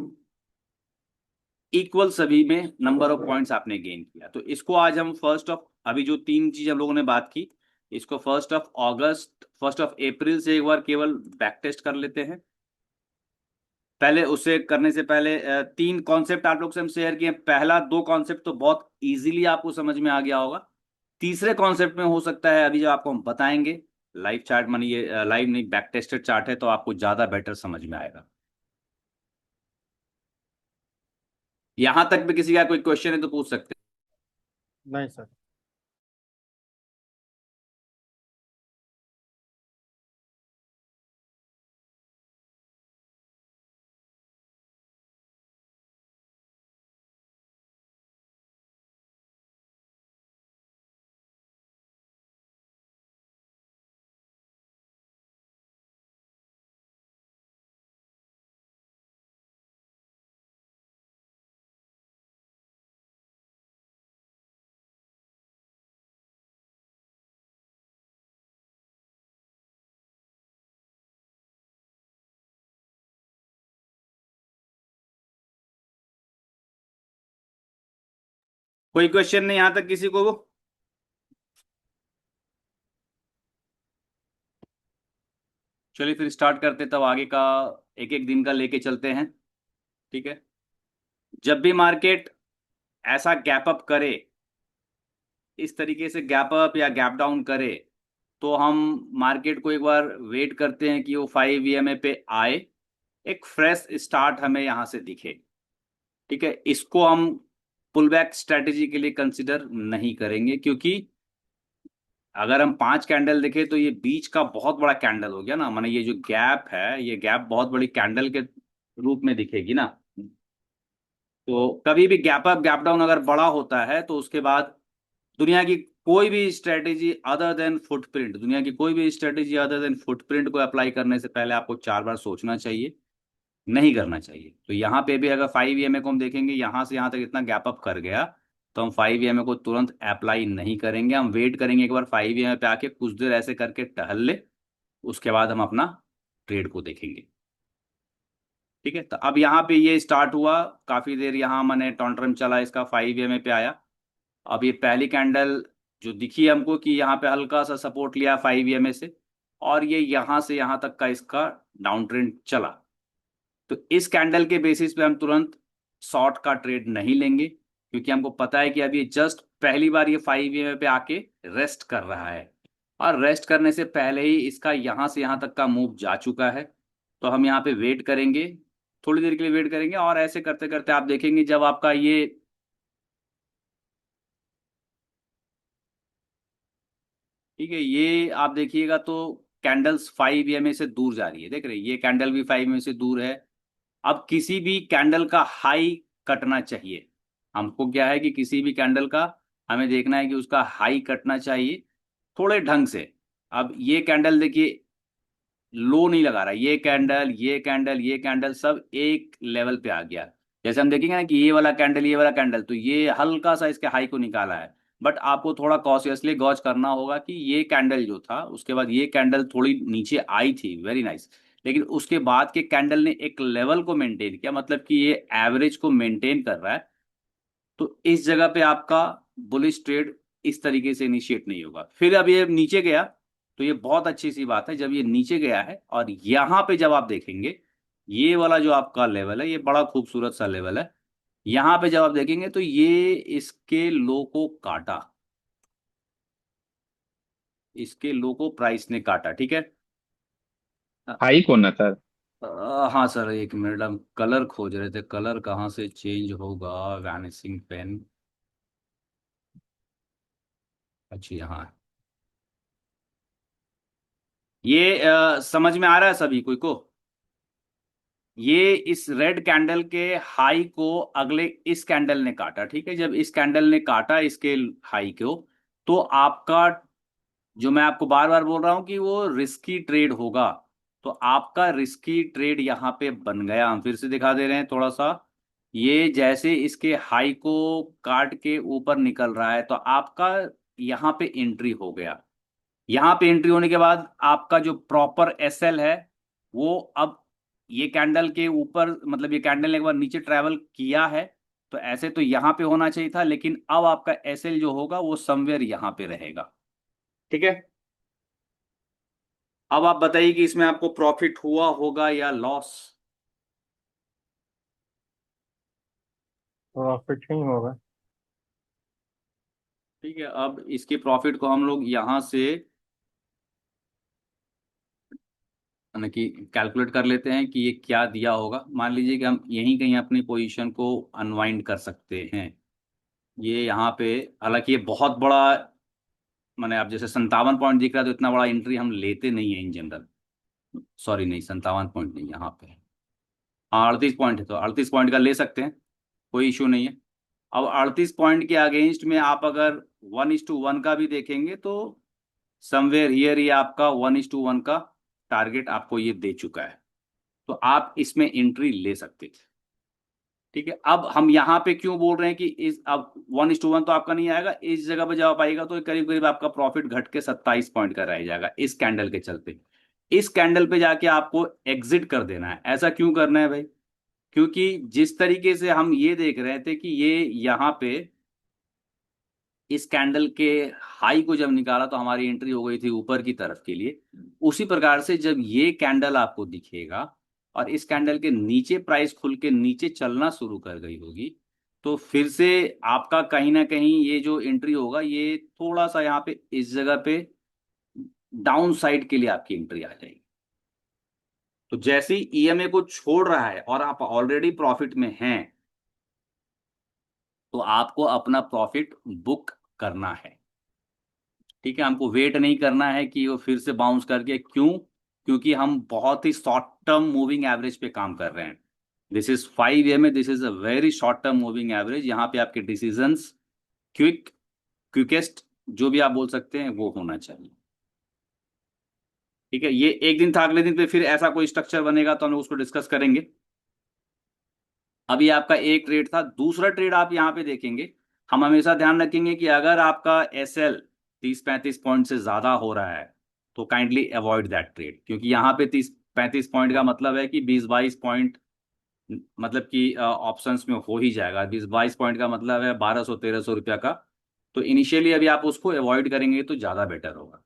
इक्वल सभी में नंबर ऑफ पॉइंट्स आपने गेन किया। तो इसको आज हम फर्स्ट ऑफ, अभी जो 3 चीज हम लोगों ने बात की, इसको 1 अगस्त 1 अप्रैल से एक बार केवल बैक टेस्ट कर लेते हैं। पहले उसे करने से पहले 3 कॉन्सेप्ट आप लोग से हम शेयर किए। पहला 2 कॉन्सेप्ट तो बहुत इजीली आपको समझ में आ गया होगा। तीसरे कॉन्सेप्ट में हो सकता है अभी जब आपको हम बताएंगे, लाइव चार्ट, मानी ये लाइव नहीं, बैक टेस्टेड चार्ट है, तो आपको ज्यादा बेटर समझ में आएगा। यहां तक भी किसी का कोई क्वेश्चन है तो पूछ सकते हैं। नहीं सर। कोई क्वेश्चन नहीं यहां तक किसी को? चलिए फिर स्टार्ट करते, तब आगे का एक एक दिन का लेके चलते हैं। ठीक है। जब भी मार्केट ऐसा गैप अप करे, इस तरीके से गैप अप या गैप डाउन करे, तो हम मार्केट को एक बार वेट करते हैं कि वो 5 EMA पे आए, एक फ्रेश स्टार्ट हमें यहां से दिखे। ठीक है, इसको हम पुल बैक स्ट्रेटेजी के लिए कंसिडर नहीं करेंगे, क्योंकि अगर हम 5 कैंडल देखें तो ये बीच का बहुत बड़ा कैंडल हो गया ना, माने ये जो गैप है, ये गैप बहुत बड़ी कैंडल के रूप में दिखेगी ना। तो कभी भी गैप अप गैप डाउन अगर बड़ा होता है, तो उसके बाद दुनिया की कोई भी स्ट्रेटेजी अदर देन फुटप्रिंट, दुनिया की कोई भी स्ट्रेटेजी अदर देन फुटप्रिंट को अप्लाई करने से पहले आपको 4 बार सोचना चाहिए, नहीं करना चाहिए। तो यहाँ पे भी अगर 5 EMA को हम देखेंगे, यहाँ से यहाँ तक इतना गैप अप कर गया, तो हम 5 EMA को तुरंत अप्लाई नहीं करेंगे। हम वेट करेंगे एक बार 5 EMA पे आके कुछ देर ऐसे करके टहल ले, उसके बाद हम अपना ट्रेड को देखेंगे। ठीक है, तो अब यहाँ पे ये स्टार्ट हुआ, काफी देर यहाँ मैंने टॉन्ट्रम चला इसका, 5 EMA पे आया। अब ये पहली कैंडल जो दिखी हमको कि यहाँ पे हल्का सा सपोर्ट लिया 5 EMA से, और ये यहाँ से यहाँ तक का इसका डाउन ट्रेंड चला। तो इस कैंडल के बेसिस पे हम तुरंत शॉर्ट का ट्रेड नहीं लेंगे, क्योंकि हमको पता है कि अभी जस्ट पहली बार ये 5 EMA पे आके रेस्ट कर रहा है, और रेस्ट करने से पहले ही इसका यहाँ से यहाँ तक का मूव जा चुका है। तो हम यहाँ पे वेट करेंगे, थोड़ी देर के लिए वेट करेंगे, और ऐसे करते करते आप देखेंगे जब आपका ये, ठीक है, ये आप देखिएगा तो कैंडल्स 5 EMA से दूर जा रही है, देख रहे हैं, ये कैंडल भी 5 EMA से दूर है। अब किसी भी कैंडल का हाई कटना चाहिए। हमको क्या है कि किसी भी कैंडल का हमें देखना है कि उसका हाई कटना चाहिए थोड़े ढंग से। अब ये कैंडल देखिए, लो नहीं लगा रहा, ये कैंडल, ये कैंडल, ये कैंडल सब एक लेवल पे आ गया। जैसे हम देखेंगे ना कि ये वाला कैंडल, ये वाला कैंडल, तो ये हल्का सा इसके हाई को निकाला है। बट आपको थोड़ा कॉशियसली गॉज करना होगा कि ये कैंडल जो था, उसके बाद ये कैंडल थोड़ी नीचे आई थी, वेरी नाइस, लेकिन उसके बाद के कैंडल ने एक लेवल को मेंटेन किया, मतलब कि ये एवरेज को मेंटेन कर रहा है। तो इस जगह पे आपका बुलिश ट्रेड इस तरीके से इनिशिएट नहीं होगा। फिर अब ये नीचे गया, तो ये बहुत अच्छी सी बात है, जब ये नीचे गया है और यहां पे जब आप देखेंगे, ये वाला जो आपका लेवल है, ये बड़ा खूबसूरत सा लेवल है। यहां पे जब आप देखेंगे तो ये इसके लो को काटा, इसके लो को प्राइस ने काटा। ठीक है। हाई कौन है सर? हाँ सर, एक मिनट, हम कलर खोज रहे थे, कलर कहाँ से चेंज होगा, वैनिसिंग पेन, अच्छा यहाँ है। ये समझ में आ रहा है सभी कोई को? ये इस रेड कैंडल के हाई को अगले इस कैंडल ने काटा, ठीक है। जब इस कैंडल ने काटा इसके हाई को, तो आपका, जो मैं आपको बार बार बोल रहा हूं कि वो रिस्की ट्रेड होगा, तो आपका रिस्की ट्रेड यहां पे बन गया। हम फिर से दिखा दे रहे हैं थोड़ा सा। ये जैसे इसके हाई को काट के ऊपर निकल रहा है, तो आपका यहां पे एंट्री हो गया। यहां पे एंट्री होने के बाद आपका जो प्रॉपर एसएल है, वो अब ये कैंडल के ऊपर, मतलब ये कैंडल ने एक बार नीचे ट्रेवल किया है, तो ऐसे तो यहां पे होना चाहिए था, लेकिन अब आपका एसएल जो होगा वो समवेयर यहां पे रहेगा, ठीक है। अब आप बताइए कि इसमें आपको प्रॉफिट हुआ होगा या लॉस। प्रॉफिट ही होगा। ठीक है, अब इसके प्रॉफिट को हम लोग यहां से यानी कि कैलकुलेट कर लेते हैं कि ये क्या दिया होगा। मान लीजिए कि हम यहीं कहीं अपनी पोजीशन को अनवाइंड कर सकते हैं। ये यहाँ पे, हालांकि ये बहुत बड़ा, मैंने आप जैसे 57 पॉइंट दिख रहा है, तो इतना बड़ा एंट्री हम लेते नहीं है इन जनरल। सॉरी, नहीं, 57 पॉइंट नहीं, यहाँ पे हाँ 38 पॉइंट है, तो 38 पॉइंट का ले सकते हैं, कोई इशू नहीं है। अब 38 पॉइंट के अगेंस्ट में आप अगर 1:1 का भी देखेंगे, तो समवेयर हियर ये आपका 1:1 का टारगेट आपको ये दे चुका है, तो आप इसमें एंट्री ले सकते थे, ठीक है। अब हम यहाँ पे क्यों बोल रहे हैं कि इस, अब 1:1 तो आपका नहीं आएगा, इस जगह पे जब आप आएगा तो करीब करीब आपका प्रॉफिट घट के 27 पॉइंट का रह जाएगा इस कैंडल के चलते। इस कैंडल पे जाके आपको एग्जिट कर देना है। ऐसा क्यों करना है भाई? क्योंकि जिस तरीके से हम ये देख रहे थे कि ये यहाँ पे इस कैंडल के हाई को जब निकाला तो हमारी एंट्री हो गई थी ऊपर की तरफ के लिए, उसी प्रकार से जब ये कैंडल आपको दिखेगा और इस कैंडल के नीचे प्राइस खुल के नीचे चलना शुरू कर गई होगी, तो फिर से आपका कहीं ना कहीं ये जो एंट्री होगा, ये थोड़ा सा यहाँ पे इस जगह पे डाउन साइड के लिए आपकी एंट्री आ जाएगी। तो जैसे ही ईएमए को छोड़ रहा है और आप ऑलरेडी प्रॉफिट में हैं, तो आपको अपना प्रॉफिट बुक करना है, ठीक है। हमको वेट नहीं करना है कि वो फिर से बाउंस करके, क्यों? क्योंकि हम बहुत ही शॉर्ट टर्म मूविंग एवरेज पे काम कर रहे हैं। This is 5 EMA, this is a very short term moving average. यहाँ पे आपके डिसीजंस क्विकेस्ट, जो भी आप बोल सकते हैं, वो होना चाहिए, ठीक है। ये एक दिन था, अगले दिन पे फिर ऐसा कोई स्ट्रक्चर बनेगा तो हम लोग उसको डिस्कस करेंगे। अभी आपका एक ट्रेड था। दूसरा ट्रेड आप यहाँ पे देखेंगे, हम हमेशा ध्यान रखेंगे कि अगर आपका एसएल 30-35 पॉइंट से ज्यादा हो रहा है, तो काइंडली अवॉइड दैट ट्रेड, क्योंकि यहाँ पे 30-35 पॉइंट का मतलब है कि 20-22 पॉइंट, मतलब कि ऑप्शंस में हो ही जाएगा। 20-22 पॉइंट का मतलब है 1200-1300 रुपया का। तो इनिशियली अभी आप उसको अवॉइड करेंगे तो ज्यादा बेटर होगा।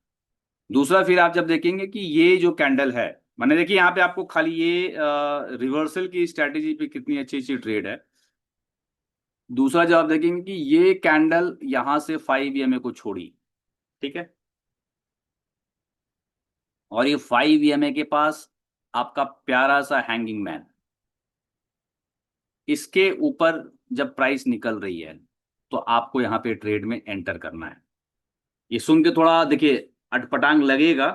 दूसरा, फिर आप जब देखेंगे कि ये जो कैंडल है, मैंने देखिए यहाँ पे आपको खाली ये रिवर्सल की स्ट्रैटेजी पे कितनी अच्छी अच्छी ट्रेड है। दूसरा, जब आप देखेंगे कि ये कैंडल यहां से 5 EMA को छोड़ी, ठीक है, और ये 5 EMA के पास आपका प्यारा सा हैंगिंग मैन, इसके ऊपर जब प्राइस निकल रही है, तो आपको यहाँ पे ट्रेड में एंटर करना है। ये सुन के थोड़ा देखिए अटपटांग लगेगा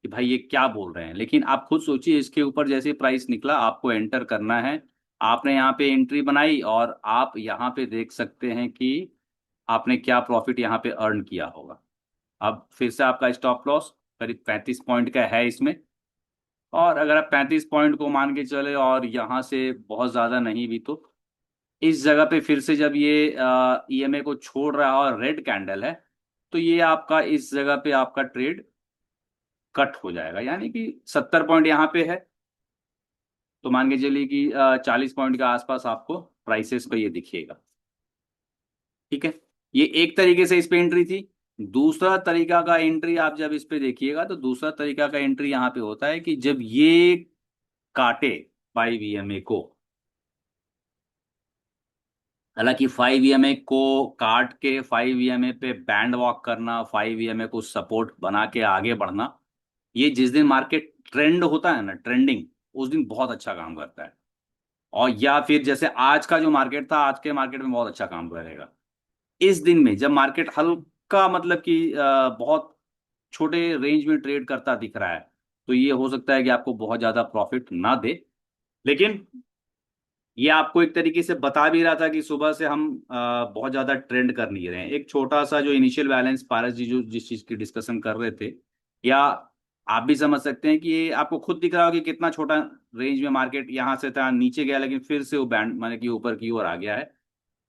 कि भाई ये क्या बोल रहे हैं, लेकिन आप खुद सोचिए, इसके ऊपर जैसे प्राइस निकला आपको एंटर करना है। आपने यहाँ पे एंट्री बनाई और आप यहाँ पे देख सकते हैं कि आपने क्या प्रॉफिट यहाँ पे अर्न किया होगा। अब फिर से आपका स्टॉप लॉस करीब 35 पॉइंट का है इसमें, और अगर आप 35 पॉइंट को मान के चले और यहाँ से बहुत ज़्यादा नहीं भी, तो इस जगह पे फिर से जब ये ईएमए को छोड़ रहा है और रेड कैंडल है, तो ये आपका इस जगह पे आपका ट्रेड कट हो जाएगा, यानी कि 70 पॉइंट यहाँ पे है, तो मान के चलिए कि 40 पॉइंट के आसपास आपको प्राइसेस पे ये दिखेगा, ठीक है। ये एक तरीके से इस पे एंट्री थी। दूसरा तरीका का एंट्री आप जब इस पे देखिएगा, तो दूसरा तरीका का एंट्री यहाँ पे होता है कि जब ये काटे 5 EMA को, हालांकि 5 EMA को काट के 5 EMA पे बैंड वॉक करना, 5 EMA को सपोर्ट बना के आगे बढ़ना, ये जिस दिन मार्केट ट्रेंड होता है ना, ट्रेंडिंग, उस दिन बहुत अच्छा काम करता है। और या फिर जैसे आज का जो मार्केट था, आज के मार्केट में बहुत अच्छा काम करेगा। इस दिन में जब मार्केट हल्का, मतलब कि बहुत छोटे रेंज में ट्रेड करता दिख रहा है, तो ये हो सकता है कि आपको बहुत ज्यादा प्रॉफिट ना दे, लेकिन ये आपको एक तरीके से बता भी रहा था कि सुबह से हम बहुत ज्यादा ट्रेंड कर नहीं रहे हैं। एक छोटा सा जो इनिशियल बैलेंस पारस जी जो जिस चीज की डिस्कशन कर रहे थे, या आप भी समझ सकते हैं कि ये आपको खुद दिख रहा हो कि कितना छोटा रेंज में मार्केट यहाँ से था, नीचे गया लेकिन फिर से वो बैंड माने कि ऊपर की ओर आ गया है।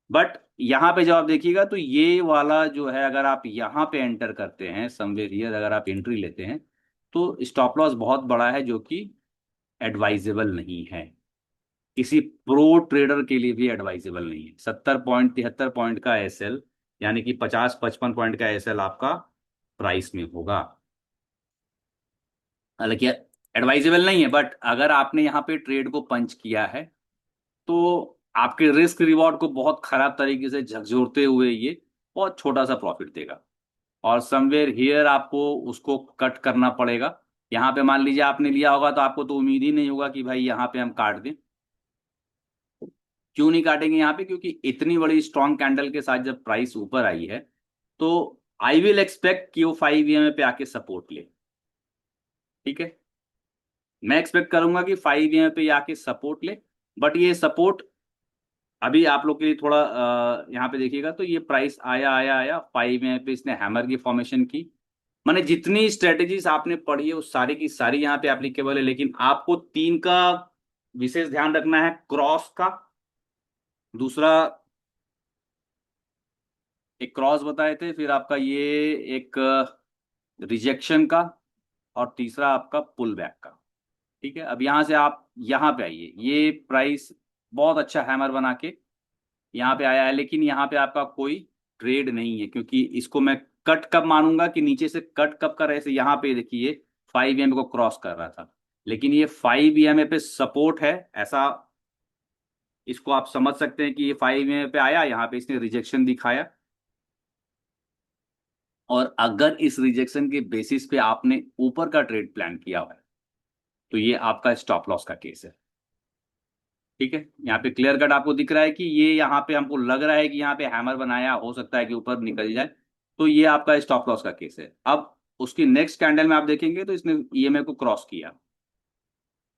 बट यहाँ पे जब आप देखिएगा तो ये वाला जो है, अगर आप यहाँ पे एंटर करते हैं समवेयर हियर, अगर आप एंट्री लेते हैं तो स्टॉप लॉस बहुत बड़ा है, जो कि एडवाइजेबल नहीं है, किसी प्रो ट्रेडर के लिए भी एडवाइजेबल नहीं है। 70 पॉइंट 73 पॉइंट का एसएल, यानी कि 50 55 पॉइंट का एसएल आपका प्राइस में होगा। हालांकि एडवाइजेबल नहीं है, बट अगर आपने यहाँ पे ट्रेड को पंच किया है तो आपके रिस्क रिवॉर्ड को बहुत खराब तरीके से झकझोरते हुए ये बहुत छोटा सा प्रॉफिट देगा। और समवेयर हियर आपको उसको कट करना पड़ेगा। यहाँ पे मान लीजिए आपने लिया होगा तो आपको तो उम्मीद ही नहीं होगा कि भाई यहाँ पे हम काट दें। क्यों नहीं काटेंगे यहाँ पे? क्योंकि इतनी बड़ी स्ट्रॉन्ग कैंडल के साथ जब प्राइस ऊपर आई है तो आई विल एक्सपेक्ट कि वो 5 EMA पे आके सपोर्ट ले। ठीक है, मैं एक्सपेक्ट करूंगा कि 5 EMA पे आके सपोर्ट ले। बट ये सपोर्ट अभी आप लोग के लिए थोड़ा यहाँ पे देखिएगा तो ये प्राइस आया आया आया 5 EMA पे इसने हैमर की फॉर्मेशन की। माने जितनी स्ट्रेटेजीज आपने पढ़ी है वो सारी की सारी यहाँ पे एप्लीकेबल है, लेकिन आपको तीन का विशेष ध्यान रखना है। क्रॉस का, दूसरा एक क्रॉस बताए थे, फिर आपका ये एक रिजेक्शन का, और तीसरा आपका पुल बैक का। ठीक है, अब यहां से आप यहाँ पे आइए, ये प्राइस बहुत अच्छा हैमर बना के यहाँ पे आया है, लेकिन यहाँ पे आपका कोई ट्रेड नहीं है, क्योंकि इसको मैं कट कब मानूंगा कि नीचे से कट कब कर रहे थे। यहाँ पे देखिए 5 EMA को क्रॉस कर रहा था, लेकिन ये 5 EMA पे सपोर्ट है, ऐसा इसको आप समझ सकते हैं कि ये 5 EMA पे आया, यहाँ पे इसने रिजेक्शन दिखाया। और अगर इस रिजेक्शन के बेसिस पे आपने ऊपर का ट्रेड प्लान किया हुआ है तो ये आपका स्टॉप लॉस का केस है। ठीक है, यहाँ पे क्लियर कट आपको दिख रहा है कि ये यहाँ पे हमको लग रहा है कि यहाँ पे हैमर बनाया, हो सकता है कि ऊपर निकल जाए, तो ये आपका स्टॉप लॉस का केस है। अब उसकी नेक्स्ट कैंडल में आप देखेंगे तो इसने ईएमए को क्रॉस किया,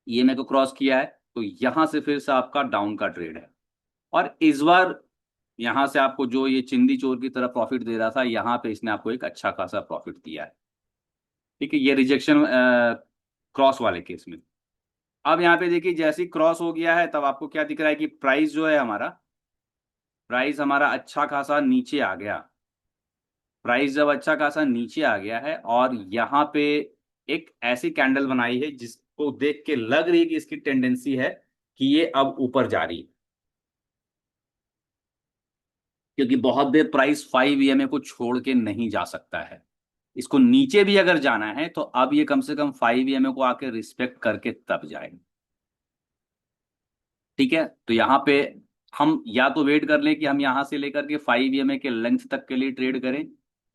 ईएमए को क्रॉस किया है, तो यहां से फिर से आपका डाउन का ट्रेड है। और इस बार यहां से आपको जो ये चिंदी चोर की तरह प्रॉफिट दे रहा था, यहाँ पे इसने आपको एक अच्छा खासा प्रॉफिट दिया है। ठीक है, ये रिजेक्शन क्रॉस वाले केस में। अब यहाँ पे देखिए जैसे ही क्रॉस हो गया है तब आपको क्या दिख रहा है कि प्राइस जो है हमारा, प्राइस हमारा अच्छा खासा नीचे आ गया। प्राइस जब अच्छा खासा नीचे आ गया है और यहाँ पे एक ऐसी कैंडल बनाई है जिसको देख के लग रही है कि इसकी टेंडेंसी है कि ये अब ऊपर जा रही है, क्योंकि बहुत देर प्राइस 5 EMA को छोड़ के नहीं जा सकता है। इसको नीचे भी अगर जाना है तो अब ये कम से कम 5 EMA को आके रिस्पेक्ट करके तब जाएगा। ठीक है, तो यहाँ पे हम या तो वेट कर लें कि हम यहाँ से लेकर के 5 EMA के लेंथ तक के लिए ट्रेड करें,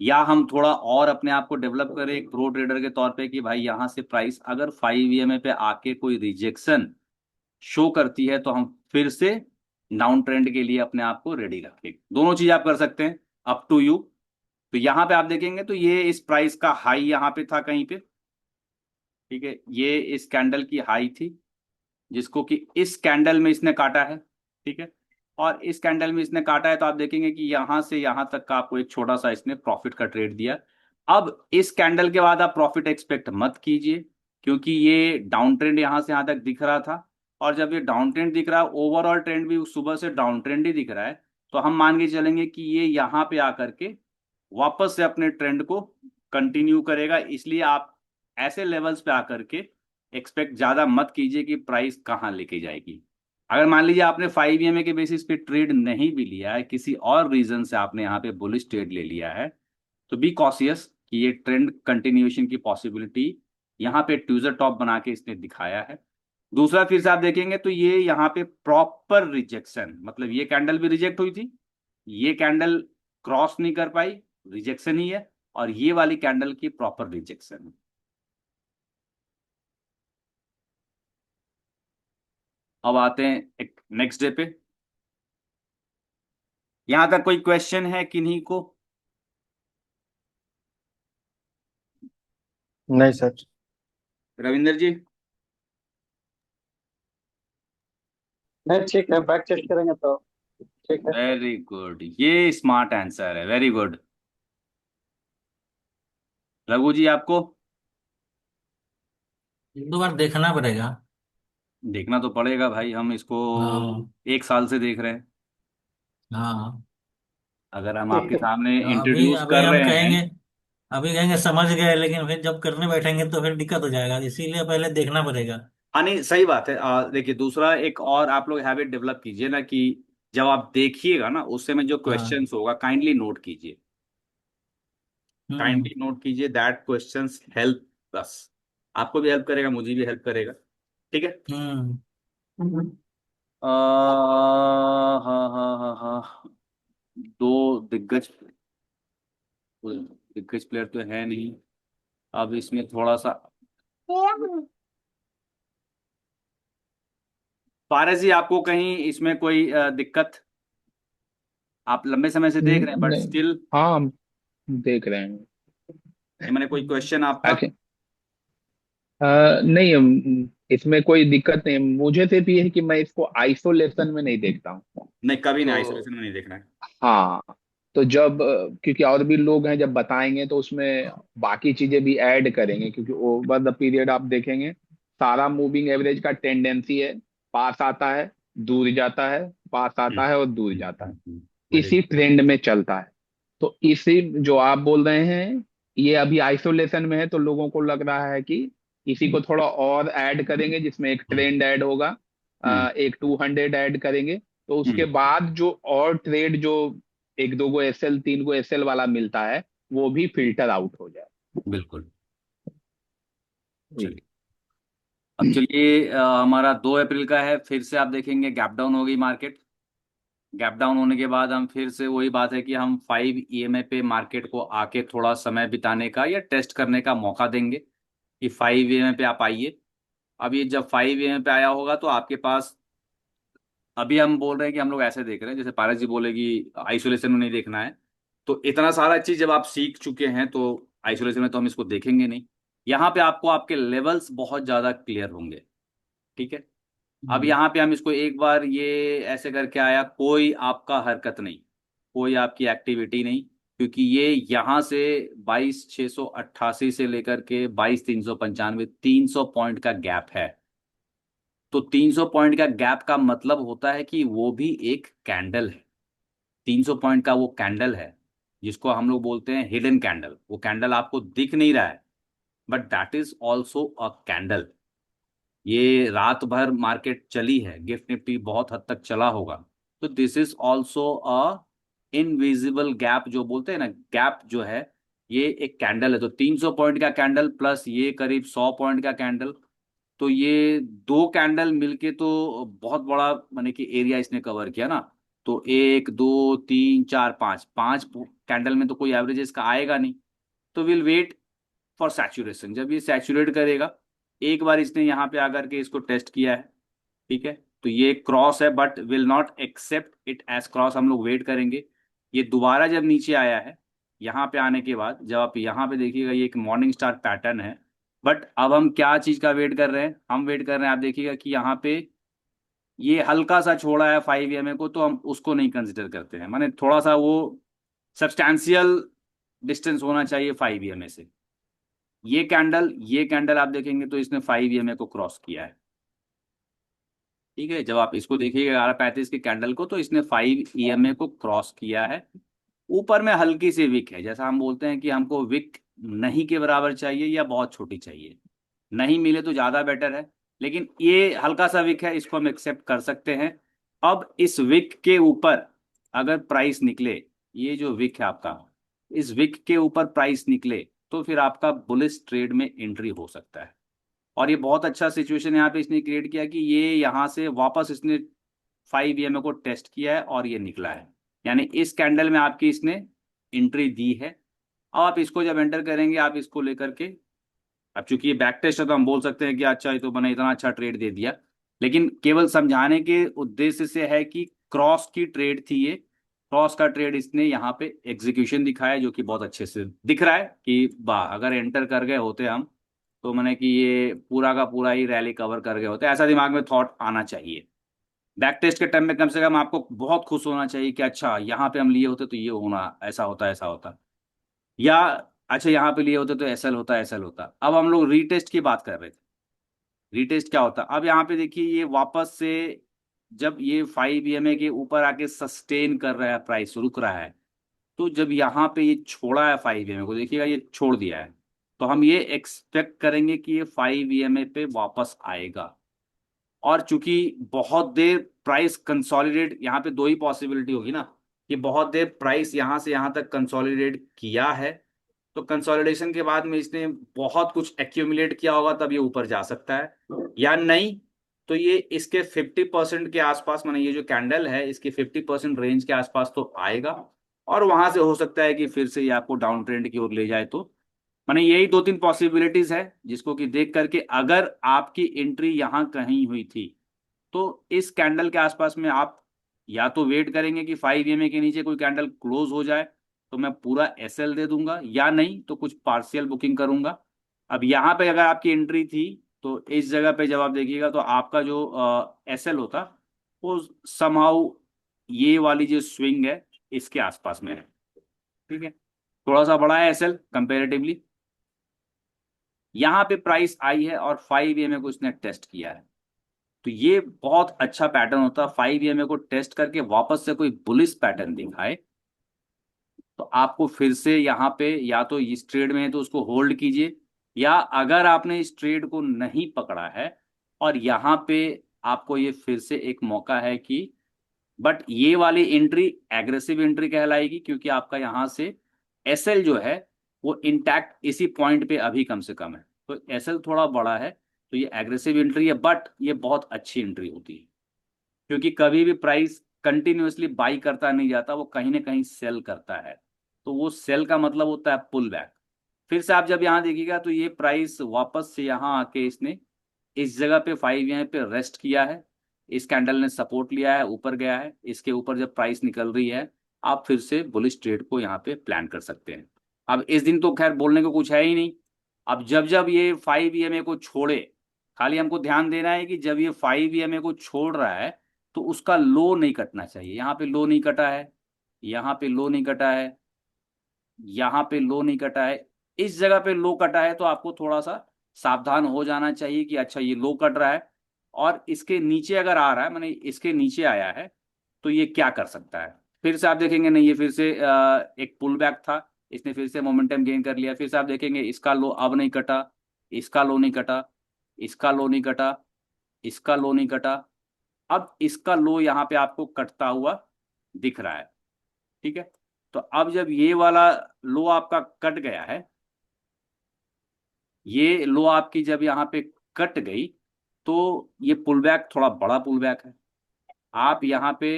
या हम थोड़ा और अपने आप को डेवलप करें एक प्रो ट्रेडर के तौर पे कि भाई यहाँ से प्राइस अगर 5 EMA पे आके कोई रिजेक्शन शो करती है तो हम फिर से डाउन ट्रेंड के लिए अपने आप को रेडी रखें। दोनों चीज आप कर सकते हैं, अप टू यू। तो यहाँ पे आप देखेंगे तो ये इस प्राइस का हाई यहाँ पे था कहीं पे। ठीक है, ये इस कैंडल की हाई थी, जिसको कि इस कैंडल में इसने काटा है। ठीक है, और इस कैंडल में इसने काटा है तो आप देखेंगे कि यहां से यहां तक का आपको एक छोटा सा इसने प्रॉफिट का ट्रेड दिया। अब इस कैंडल के बाद आप प्रॉफिट एक्सपेक्ट मत कीजिए, क्योंकि ये डाउन ट्रेंड यहां से यहां तक दिख रहा था, और जब ये डाउन ट्रेंड दिख रहा है, ओवरऑल ट्रेंड भी सुबह से डाउन ट्रेंड ही दिख रहा है, तो हम मान के चलेंगे कि ये यहाँ पे आकर के वापस से अपने ट्रेंड को कंटिन्यू करेगा। इसलिए आप ऐसे लेवल्स पे आकर के एक्सपेक्ट ज्यादा मत कीजिए कि प्राइस कहाँ लेके जाएगी। अगर मान लीजिए आपने 5 EMA के बेसिस पे ट्रेड नहीं भी लिया है, किसी और रीजन से आपने यहाँ पे बुलिश ट्रेड ले लिया है, तो बी कॉशियस कि ये ट्रेंड कंटिन्यूएशन की पॉसिबिलिटी यहाँ पे ट्यूजर टॉप बना के इसने दिखाया है। दूसरा, फिर से आप देखेंगे तो ये यहाँ पे प्रॉपर रिजेक्शन, मतलब ये कैंडल भी रिजेक्ट हुई थी, ये कैंडल क्रॉस नहीं कर पाई, रिजेक्शन ही है, और ये वाली कैंडल की प्रॉपर रिजेक्शन है। अब आते हैं एक नेक्स्ट डे पे। यहां तक कोई क्वेश्चन है किन्हीं को? नहीं सर। रविंदर जी? नहीं ठीक है, बैक टेस्ट करेंगे तो ठीक है। वेरी गुड, ये स्मार्ट आंसर है, वेरी गुड। रघु जी आपको? एक दो बार देखना पड़ेगा। देखना तो पड़ेगा भाई, हम इसको हाँ। 1 साल से देख रहे हैं। हाँ। अगर हम आपके सामने तो अभी इंट्रोड्यूस अभी कर हम रहे हैं। कहेंगे, अभी कहेंगे समझ गए, लेकिन फिर जब करने बैठेंगे तो फिर दिक्कत हो जाएगा, इसीलिए पहले देखना पड़ेगा। हाँ नहीं, सही बात है। देखिए, दूसरा एक और आप लोग हैबिट डेवलप कीजिए ना कि जब आप देखिएगा ना, उस समय जो हाँ। क्वेश्चंस होगा काइंडली नोट कीजिए। हम्म। काइंडली नोट कीजिए, दैट क्वेश्चंस हेल्प अस। आपको भी हेल्प करेगा, मुझे भी हेल्प करेगा। ठीक है। हम्म। हाँ हाँ हाँ हाँ। दो दिग्गज दिग्गज प्लेयर तो है नहीं। अब इसमें थोड़ा सा, पारस जी आपको कहीं इसमें कोई दिक्कत? आप लंबे समय से देख रहे हैं बट नहीं। स्टिल, हाँ, हम देख रहे हैं। ये मैंने कोई क्वेश्चन आपका? आखिर नहीं, इसमें कोई दिक्कत नहीं। मुझे सिर्फ ये है कि मैं इसको आइसोलेशन में नहीं देखता हूँ। नहीं, कभी नहीं, तो आइसोलेशन में नहीं देखना है। हाँ, तो जब क्योंकि और भी लोग हैं, जब बताएंगे तो उसमें बाकी चीजें भी ऐड करेंगे, क्योंकि ओवर द पीरियड आप देखेंगे सारा मूविंग एवरेज का टेंडेंसी है, पास आता है, दूर जाता है, पास आता है और दूर जाता है, वेरी इसी गुड। ट्रेंड में चलता है। तो इसी जो आप बोल रहे हैं, ये अभी आइसोलेशन में है, तो लोगों को लग रहा है कि इसी को थोड़ा और ऐड करेंगे, जिसमें एक हम्म ट्रेंड ऐड होगा, हम्म एक 200 ऐड करेंगे, तो उसके हम्म, बाद जो और ट्रेड जो एक दो गो एसएल तीन गो एसएल वाला मिलता है, वो भी फिल्टर आउट हो जाए। बिल्कुल। जी। चलिए, अब चलिए, हमारा 2 अप्रैल का है, फिर से आप देखेंगे गैप डाउन हो गई मार्केट। गैप डाउन होने के बाद हम फिर से वही बात है कि हम 5 EMA पे मार्केट को आके थोड़ा समय बिताने का या टेस्ट करने का मौका देंगे कि 5 EMA पे आप आइए। अब ये जब 5 EMA पे आया होगा तो आपके पास, अभी हम बोल रहे हैं कि हम लोग ऐसे देख रहे हैं जैसे पारस जी बोले कि आइसोलेशन में नहीं देखना है। तो इतना सारा चीज जब आप सीख चुके हैं तो आइसोलेशन में तो हम इसको देखेंगे नहीं। यहाँ पे आपको आपके लेवल्स बहुत ज्यादा क्लियर होंगे। ठीक है। अब हम्म। यहाँ पे हम इसको एक बार ये ऐसे करके आया, कोई आपका हरकत नहीं, कोई आपकी एक्टिविटी नहीं, क्योंकि ये यहाँ से 22,688 से लेकर के 22,395, 300 पॉइंट का गैप है। तो 300 पॉइंट का गैप का मतलब होता है कि वो भी एक कैंडल है। 300 पॉइंट का वो कैंडल है जिसको हम लोग बोलते हैं हिडन कैंडल। वो कैंडल आपको दिख नहीं रहा है, but that is also a candle. ये रात भर मार्केट चली है, गिफ्ट निफ्टी बहुत हद तक चला होगा। तो this is also a invisible gap, जो बोलते हैं ना, गैप जो है, ये एक कैंडल है। तो 300 पॉइंट का कैंडल प्लस ये करीब 100 पॉइंट का कैंडल, तो ये दो कैंडल मिलके तो बहुत बड़ा माने कि एरिया इसने कवर किया ना। तो 1 2 3 4 5, 5 कैंडल में तो कोई एवरेज इसका आएगा नहीं। तो विल वेट फॉर सैचुरेशन, जब ये सैचुरेट करेगा। एक बार इसने यहाँ पे आकर के इसको टेस्ट किया है। ठीक है। तो ये क्रॉस है but will not accept it as cross, हम लोग वेट करेंगे। ये दोबारा जब नीचे आया है, यहाँ पे आने के बाद जब आप यहाँ पे देखिएगा, ये एक मॉर्निंग स्टार पैटर्न है। बट अब हम क्या चीज का वेट कर रहे हैं? हम वेट कर रहे हैं, आप देखिएगा कि यहाँ पे ये हल्का सा छोड़ा है 5 EMA को, तो हम उसको नहीं कंसिडर करते हैं। माने थोड़ा सा वो सब्सटैंशियल डिस्टेंस होना चाहिए 5 EMA से। ये कैंडल आप देखेंगे तो इसने 5 EMA को क्रॉस किया है। ठीक है। जब आप इसको देखिएगा 11:35 के कैंडल को, तो इसने 5 EMA को क्रॉस किया है। ऊपर में हल्की सी विक है, जैसा हम बोलते हैं कि हमको विक नहीं के बराबर चाहिए या बहुत छोटी चाहिए। नहीं मिले तो ज्यादा बेटर है, लेकिन ये हल्का सा विक है, इसको हम एक्सेप्ट कर सकते हैं। अब इस विक के ऊपर अगर प्राइस निकले, ये जो विक है आपका, इस विक के ऊपर प्राइस निकले, तो फिर आपका बुलिश ट्रेड में एंट्री हो सकता है। और ये बहुत अच्छा सिचुएशन यहाँ पे इसने क्रिएट किया कि ये यहाँ से वापस इसने 5 EMA को टेस्ट किया है और ये निकला है। यानी इस कैंडल में आपकी इसने एंट्री दी है। अब आप इसको जब एंटर करेंगे, आप इसको लेकर के, अब चूंकि ये बैक टेस्ट है तो हम बोल सकते हैं कि अच्छा, ये तो मैंने इतना अच्छा ट्रेड दे दिया। लेकिन केवल समझाने के उद्देश्य से है कि क्रॉस की ट्रेड थी ये। क्रॉस का ट्रेड इसने यहाँ पे एग्जीक्यूशन दिखाया, जो कि बहुत अच्छे से दिख रहा है कि वाह, अगर एंटर कर गए होते हम, तो मैंने कि ये पूरा का पूरा ही रैली कवर कर गए होते, ऐसा दिमाग में थॉट आना चाहिए। बैक टेस्ट के टाइम में कम से कम आपको बहुत खुश होना चाहिए कि अच्छा यहाँ पे हम लिए होते तो ये होना, ऐसा होता ऐसा होता, या अच्छा यहाँ पे लिए होते तो एसएल होता एसएल होता। अब हम लोग रीटेस्ट की बात कर रहे थे। रीटेस्ट क्या होता, अब यहाँ पे देखिए ये वापस से जब ये 5 EMA के ऊपर आके सस्टेन कर रहा है, प्राइस रुक रहा है, तो जब यहाँ पे ये छोड़ा है 5 EMA को, देखिएगा ये छोड़ दिया है, तो हम ये एक्सपेक्ट करेंगे कि ये 5 EMA पे वापस आएगा। और चूंकि बहुत देर प्राइस कंसोलिडेट, यहाँ पे दो ही पॉसिबिलिटी होगी ना, कि बहुत देर प्राइस यहाँ से यहाँ तक कंसोलिडेट किया है, तो कंसोलिडेशन के बाद में इसने बहुत कुछ एक्यूमुलेट किया होगा, तब ये ऊपर जा सकता है, या नहीं तो ये इसके 50% के आसपास, माने ये जो कैंडल है इसके 50% रेंज के आसपास तो आएगा, और वहां से हो सकता है कि फिर से ये आपको डाउन ट्रेंड की ओर ले जाए। तो माने यही दो तीन पॉसिबिलिटीज है जिसको कि देख करके अगर आपकी एंट्री यहाँ कहीं हुई थी, तो इस कैंडल के आसपास में आप या तो वेट करेंगे कि 5 EMA के नीचे कोई कैंडल क्लोज हो जाए तो मैं पूरा एसएल दे दूंगा, या नहीं तो कुछ पार्शियल बुकिंग करूंगा। अब यहाँ पे अगर आपकी एंट्री थी, तो इस जगह पे जब आप देखिएगा तो आपका जो एसएल होता वो समहाउ ये वाली जो स्विंग है इसके आसपास में है। ठीक है, थोड़ा सा बड़ा है एसएल कंपेरेटिवली। यहाँ पे प्राइस आई है और 5 EMA को इसने टेस्ट किया है, तो ये बहुत अच्छा पैटर्न होता है। 5 EMA को टेस्ट करके वापस से कोई बुलिश पैटर्न दिखाए तो आपको फिर से यहाँ पे या तो इस ट्रेड में है तो उसको होल्ड कीजिए, या अगर आपने इस ट्रेड को नहीं पकड़ा है और यहाँ पे आपको ये फिर से एक मौका है कि, बट ये वाली एंट्री एग्रेसिव एंट्री कहलाएगी, क्योंकि आपका यहाँ से एसएल जो है वो इंटैक्ट इसी पॉइंट पे अभी कम से कम है, तो एसएल थोड़ा बड़ा है, तो ये एग्रेसिव एंट्री है, बट ये बहुत अच्छी एंट्री होती है, क्योंकि कभी भी प्राइस कंटिन्यूअसली बाई करता नहीं जाता, वो कहीं ना कहीं सेल करता है, तो वो सेल का मतलब होता है पुल बैक। फिर से आप जब यहाँ देखिएगा तो ये प्राइस वापस से यहाँ आके इसने इस जगह पे 5 यहाँ पे रेस्ट किया है, इस कैंडल ने सपोर्ट लिया है, ऊपर गया है, इसके ऊपर जब प्राइस निकल रही है आप फिर से बुलिश ट्रेड को यहाँ पे प्लान कर सकते हैं। अब इस दिन तो खैर बोलने को कुछ है ही नहीं। अब जब जब ये 5 EMA को छोड़े, खाली हमको ध्यान देना है कि जब ये 5 EMA को छोड़ रहा है तो उसका लो नहीं कटना चाहिए। यहाँ पे लो नहीं कटा है, यहाँ पे लो नहीं कटा है, यहाँ पे लो नहीं कटा है, इस जगह पे लो कटा है, तो आपको थोड़ा सा सावधान हो जाना चाहिए कि अच्छा ये लो कट रहा है और इसके नीचे अगर आ रहा है, माने इसके नीचे आया है, तो ये क्या कर सकता है। फिर से आप देखेंगे नहीं, ये फिर से एक पुल बैक था, इसने फिर से मोमेंटम गेन कर लिया, फिर से आप देखेंगे इसका लो अब नहीं कटा, इसका लो नहीं कटा, इसका लो नहीं कटा, इसका लो नहीं कटा, अब इसका लो यहाँ पे आपको कटता हुआ दिख रहा है। ठीक है, तो अब जब ये वाला लो आपका कट गया है, ये लो आपकी जब यहाँ पे कट गई, तो ये पुल बैक थोड़ा बड़ा पुल बैक है। आप यहाँ पे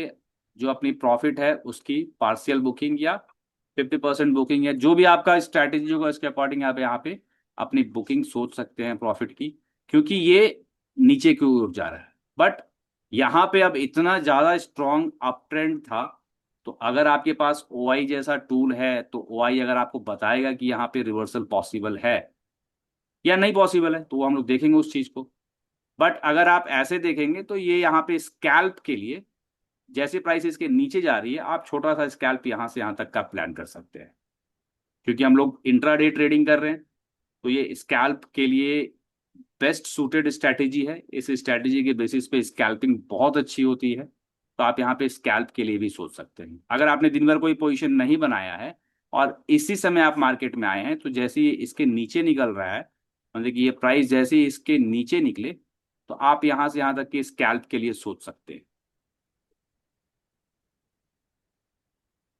जो अपनी प्रॉफिट है उसकी पार्शियल बुकिंग या 50% बुकिंग, या जो भी आपका स्ट्रैटेजी होगा इसके अकॉर्डिंग आप यहाँ पे अपनी बुकिंग सोच सकते हैं प्रॉफिट की, क्योंकि ये नीचे की ओर जा रहा है। बट यहाँ पे अब इतना ज्यादा स्ट्रॉन्ग अप ट्रेंड था, तो अगर आपके पास ओआई जैसा टूल है तो ओआई अगर आपको बताएगा कि यहाँ पे रिवर्सल पॉसिबल है या नहीं पॉसिबल है, तो वो हम लोग देखेंगे उस चीज को। बट अगर आप ऐसे देखेंगे तो ये यहाँ पे स्कैल्प के लिए जैसे प्राइस इसके नीचे जा रही है, आप छोटा सा स्कैल्प यहाँ से यहाँ तक का प्लान कर सकते हैं, क्योंकि हम लोग इंट्राडे ट्रेडिंग कर रहे हैं, तो ये स्कैल्प के लिए बेस्ट सूटेड स्ट्रैटेजी है। इस स्ट्रैटेजी के बेसिस पे स्कैल्पिंग बहुत अच्छी होती है, तो आप यहाँ पे स्कैल्प के लिए भी सोच सकते हैं। अगर आपने दिन भर कोई पोजीशन नहीं बनाया है और इसी समय आप मार्केट में आए हैं, तो जैसे ही इसके नीचे निकल रहा है, मतलब कि ये प्राइस जैसे ही इसके नीचे निकले, तो आप यहाँ से यहाँ तक के स्कैल्प के लिए सोच सकते हैं।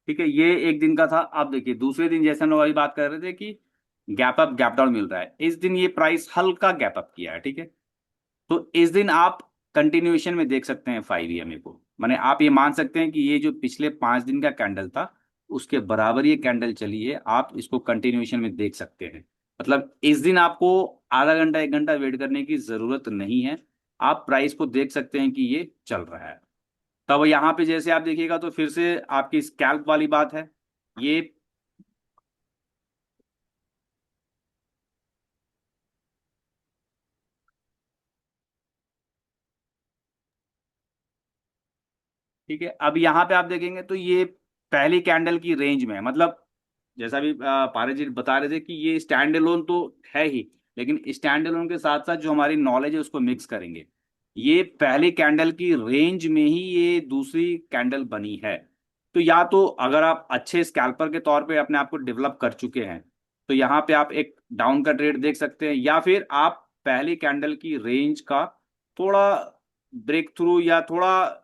ठीक है, ये एक दिन का था। आप देखिए दूसरे दिन जैसे हम लोग अभी बात कर रहे थे कि गैप अप गैप डाउन मिल रहा है, इस दिन ये प्राइस हल्का गैप अप किया है। ठीक है, तो इस दिन आप कंटिन्यूएशन में देख सकते हैं 5 EMA को, माने आप ये मान सकते हैं कि ये जो पिछले 5 दिन का कैंडल था उसके बराबर ये कैंडल चली है, आप इसको कंटिन्यूएशन में देख सकते हैं। मतलब इस दिन आपको आधा घंटा 1 घंटा वेट करने की जरूरत नहीं है, आप प्राइस को देख सकते हैं कि ये चल रहा है। तब यहाँ पे जैसे आप देखिएगा तो फिर से आपकी स्कैल्प वाली बात है, ये ठीक है, अब यहाँ पे आप देखेंगे तो ये पहली कैंडल की रेंज में है, मतलब जैसा भी पारस जी बता रहे थे कि ये स्टैंड अलोन तो है ही, लेकिन स्टैंड अलोन के साथ साथ जो हमारी नॉलेज है उसको मिक्स करेंगे। ये पहली कैंडल की रेंज में ही ये दूसरी कैंडल बनी है। तो या तो अगर आप अच्छे स्कैल्पर के तौर पे अपने आप को डेवलप कर चुके हैं तो यहाँ पे आप एक डाउन का ट्रेड देख सकते हैं, या फिर आप पहली कैंडल की रेंज का थोड़ा ब्रेक थ्रू या थोड़ा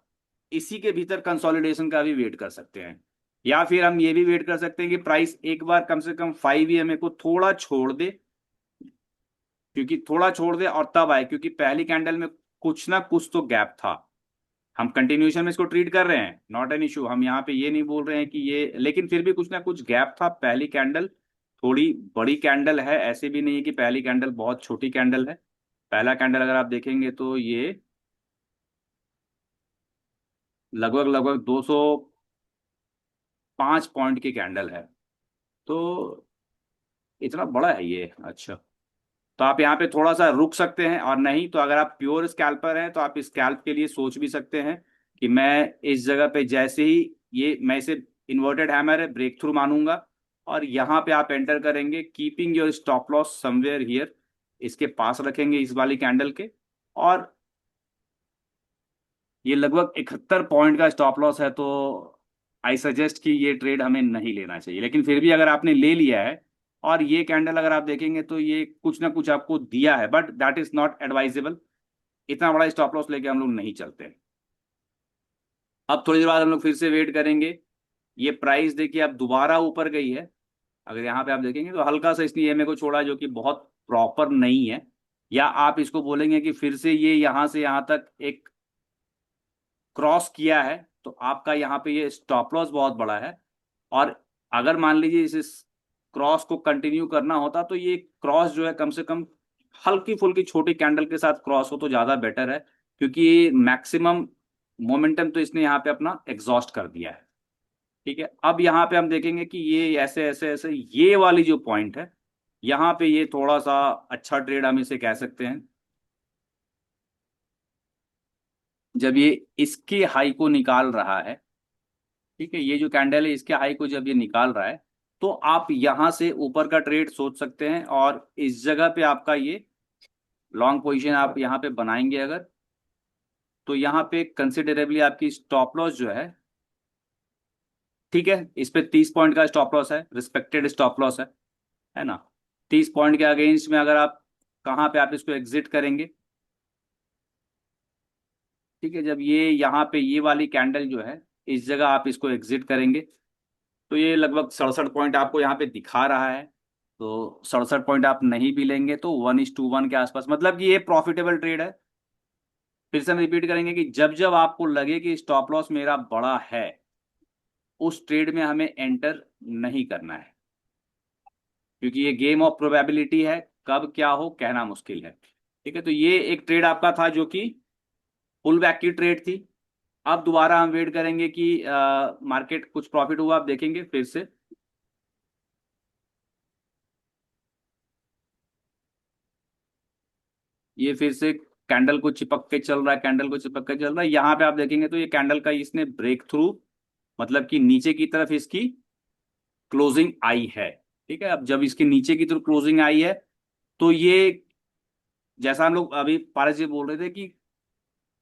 इसी के भीतर कंसोलिडेशन का भी वेट कर सकते हैं। या फिर हम ये भी वेट कर सकते हैं कि प्राइस एक बार कम से कम 5 EMA को थोड़ा छोड़ दे, क्योंकि थोड़ा छोड़ दे और तब आए, क्योंकि पहली कैंडल में कुछ ना कुछ तो गैप था। हम कंटिन्यूएशन में इसको ट्रीट कर रहे हैं, नॉट एन इशू, हम यहाँ पे ये नहीं बोल रहे हैं कि ये, लेकिन फिर भी कुछ ना कुछ गैप था। पहली कैंडल थोड़ी बड़ी कैंडल है, ऐसे भी नहीं है कि पहली कैंडल बहुत छोटी कैंडल है। पहला कैंडल अगर आप देखेंगे तो ये लगभग लगभग 205 पॉइंट की कैंडल है, तो इतना बड़ा है ये। अच्छा, तो आप यहाँ पे थोड़ा सा रुक सकते हैं, और नहीं तो अगर आप प्योर स्कैल्पर हैं तो आप स्कैल्प के लिए सोच भी सकते हैं कि मैं इस जगह पे जैसे ही ये, मैं इसे इन्वर्टेड हैमर है, ब्रेक थ्रू मानूंगा, और यहाँ पे आप एंटर करेंगे keeping your stop loss somewhere here, इसके पास रखेंगे इस वाली कैंडल के। और ये लगभग 71 पॉइंट का स्टॉप लॉस है, तो आई सजेस्ट कि ये ट्रेड हमें नहीं लेना चाहिए। लेकिन फिर भी अगर आपने ले लिया है, और ये कैंडल अगर आप देखेंगे तो ये कुछ ना कुछ आपको दिया है, but that is not advisable. इतना बड़ा स्टॉप लॉस लेके हम लोग नहीं चलते। अब थोड़ी देर बाद हम लोग फिर से वेट करेंगे। ये प्राइस देखिए अब दोबारा ऊपर गई है। अगर यहाँ पे आप देखेंगे तो हल्का सा इसने ईएमए को छोड़ा, जो कि बहुत प्रॉपर नहीं है, या आप इसको बोलेंगे कि फिर से ये यहाँ से यहाँ तक एक क्रॉस किया है, तो आपका यहाँ पे ये स्टॉप लॉस बहुत बड़ा है। और अगर मान लीजिए इस क्रॉस को कंटिन्यू करना होता तो ये क्रॉस जो है कम से कम हल्की फुल्की छोटी कैंडल के साथ क्रॉस हो तो ज्यादा बेटर है, क्योंकि ये मैक्सिमम मोमेंटम तो इसने यहाँ पे अपना एग्जॉस्ट कर दिया है। ठीक है, अब यहाँ पे हम देखेंगे कि ये ऐसे ऐसे ऐसे ये वाली जो पॉइंट है, यहाँ पे ये थोड़ा सा अच्छा ट्रेड हम इसे कह सकते हैं। जब ये इसके हाई को निकाल रहा है, ठीक है, ये जो कैंडल है इसके हाई को जब ये निकाल रहा है, तो आप यहां से ऊपर का ट्रेड सोच सकते हैं, और इस जगह पे आपका ये लॉन्ग पोजीशन आप यहाँ पे बनाएंगे अगर, तो यहाँ पे कंसिडरेबली आपकी स्टॉप लॉस जो ठीक है, इस पे 30 पॉइंट का स्टॉप लॉस है, रिस्पेक्टेड स्टॉप लॉस है ना। 30 पॉइंट के अगेंस्ट में अगर आप, कहाँ पे आप इसको एग्जिट करेंगे, ठीक है, जब ये यहाँ पे ये वाली कैंडल जो है इस जगह आप इसको एग्जिट करेंगे, तो ये लगभग 67 पॉइंट आपको यहाँ पे दिखा रहा है। तो 67 पॉइंट आप नहीं भी लेंगे तो 1:1 के आसपास, मतलब कि ये प्रॉफिटेबल ट्रेड है। फिर से हम रिपीट करेंगे कि जब जब आपको लगे कि स्टॉप लॉस मेरा बड़ा है, उस ट्रेड में हमें एंटर नहीं करना है, क्योंकि ये गेम ऑफ प्रोबेबिलिटी है, कब क्या हो कहना मुश्किल है। ठीक है, तो ये एक ट्रेड आपका था जो कि पुल बैक की ट्रेड थी। अब दोबारा हम वेट करेंगे कि मार्केट कुछ प्रॉफिट हुआ, आप देखेंगे फिर से ये फिर से कैंडल को चिपक के चल रहा है, कैंडल को चिपक के चल रहा है। यहाँ पे आप देखेंगे तो ये कैंडल का इसने ब्रेक थ्रू, मतलब कि नीचे की तरफ इसकी क्लोजिंग आई है। ठीक है, अब जब इसके नीचे की तरफ क्लोजिंग आई है, तो ये जैसा हम लोग अभी पारस जी बोल रहे थे कि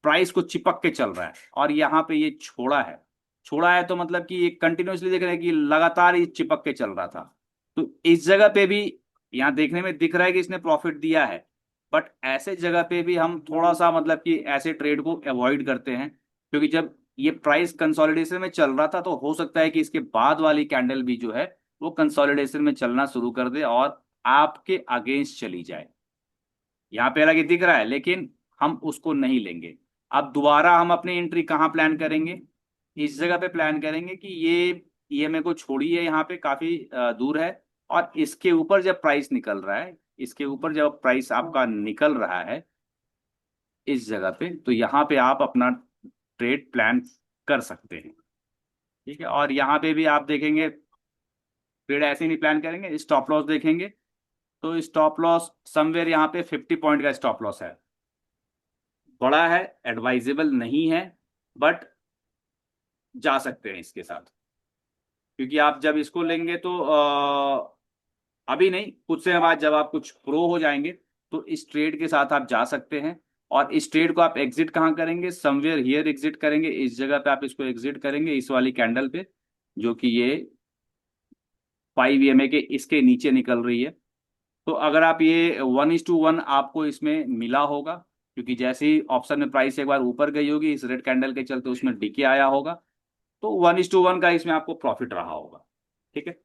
प्राइस को चिपक के चल रहा है, और यहाँ पे ये छोड़ा है। छोड़ा है तो मतलब कि ये कंटिन्यूसली देख रहे हैं कि लगातार ये चिपक के चल रहा था। तो इस जगह पे भी यहाँ देखने में दिख रहा है कि इसने प्रॉफिट दिया है, बट ऐसे जगह पे भी हम थोड़ा सा मतलब कि ऐसे ट्रेड को अवॉइड करते हैं, क्योंकि जब ये प्राइस कंसोलिडेशन में चल रहा था तो हो सकता है कि इसके बाद वाली कैंडल भी जो है वो कंसोलिडेशन में चलना शुरू कर दे और आपके अगेंस्ट चली जाए। यहाँ पे हालांकि दिख रहा है, लेकिन हम उसको नहीं लेंगे। अब दोबारा हम अपनी एंट्री कहाँ प्लान करेंगे, इस जगह पे प्लान करेंगे कि ये मेरे को छोड़िए, यहाँ पे काफी दूर है, और इसके ऊपर जब प्राइस निकल रहा है, इसके ऊपर जब प्राइस आपका निकल रहा है इस जगह पे, तो यहाँ पे आप अपना ट्रेड प्लान कर सकते हैं। ठीक है, और यहाँ पे भी आप देखेंगे ट्रेड ऐसे नहीं प्लान करेंगे, स्टॉप लॉस देखेंगे, तो स्टॉप लॉस समवेयर यहाँ पे 50 पॉइंट का स्टॉप लॉस है। बड़ा है, एडवाइजेबल नहीं है, बट जा सकते हैं इसके साथ, क्योंकि आप जब इसको लेंगे तो अभी नहीं, कुछ समय बाद जब आप कुछ प्रो हो जाएंगे तो इस ट्रेड के साथ आप जा सकते हैं। और इस ट्रेड को आप एग्जिट कहाँ करेंगे, समवेयर हियर एग्जिट करेंगे, इस जगह पे आप इसको एग्जिट करेंगे, इस वाली कैंडल पे, जो कि ये 5 EMA के इसके नीचे निकल रही है। तो अगर आप ये 1:1 आपको इसमें मिला होगा, क्योंकि जैसे ही ऑप्शन में प्राइस एक बार ऊपर गई होगी इस रेड कैंडल के चलते उसमें डीके आया होगा, तो 1:1 का इसमें आपको प्रॉफिट रहा होगा। ठीक है।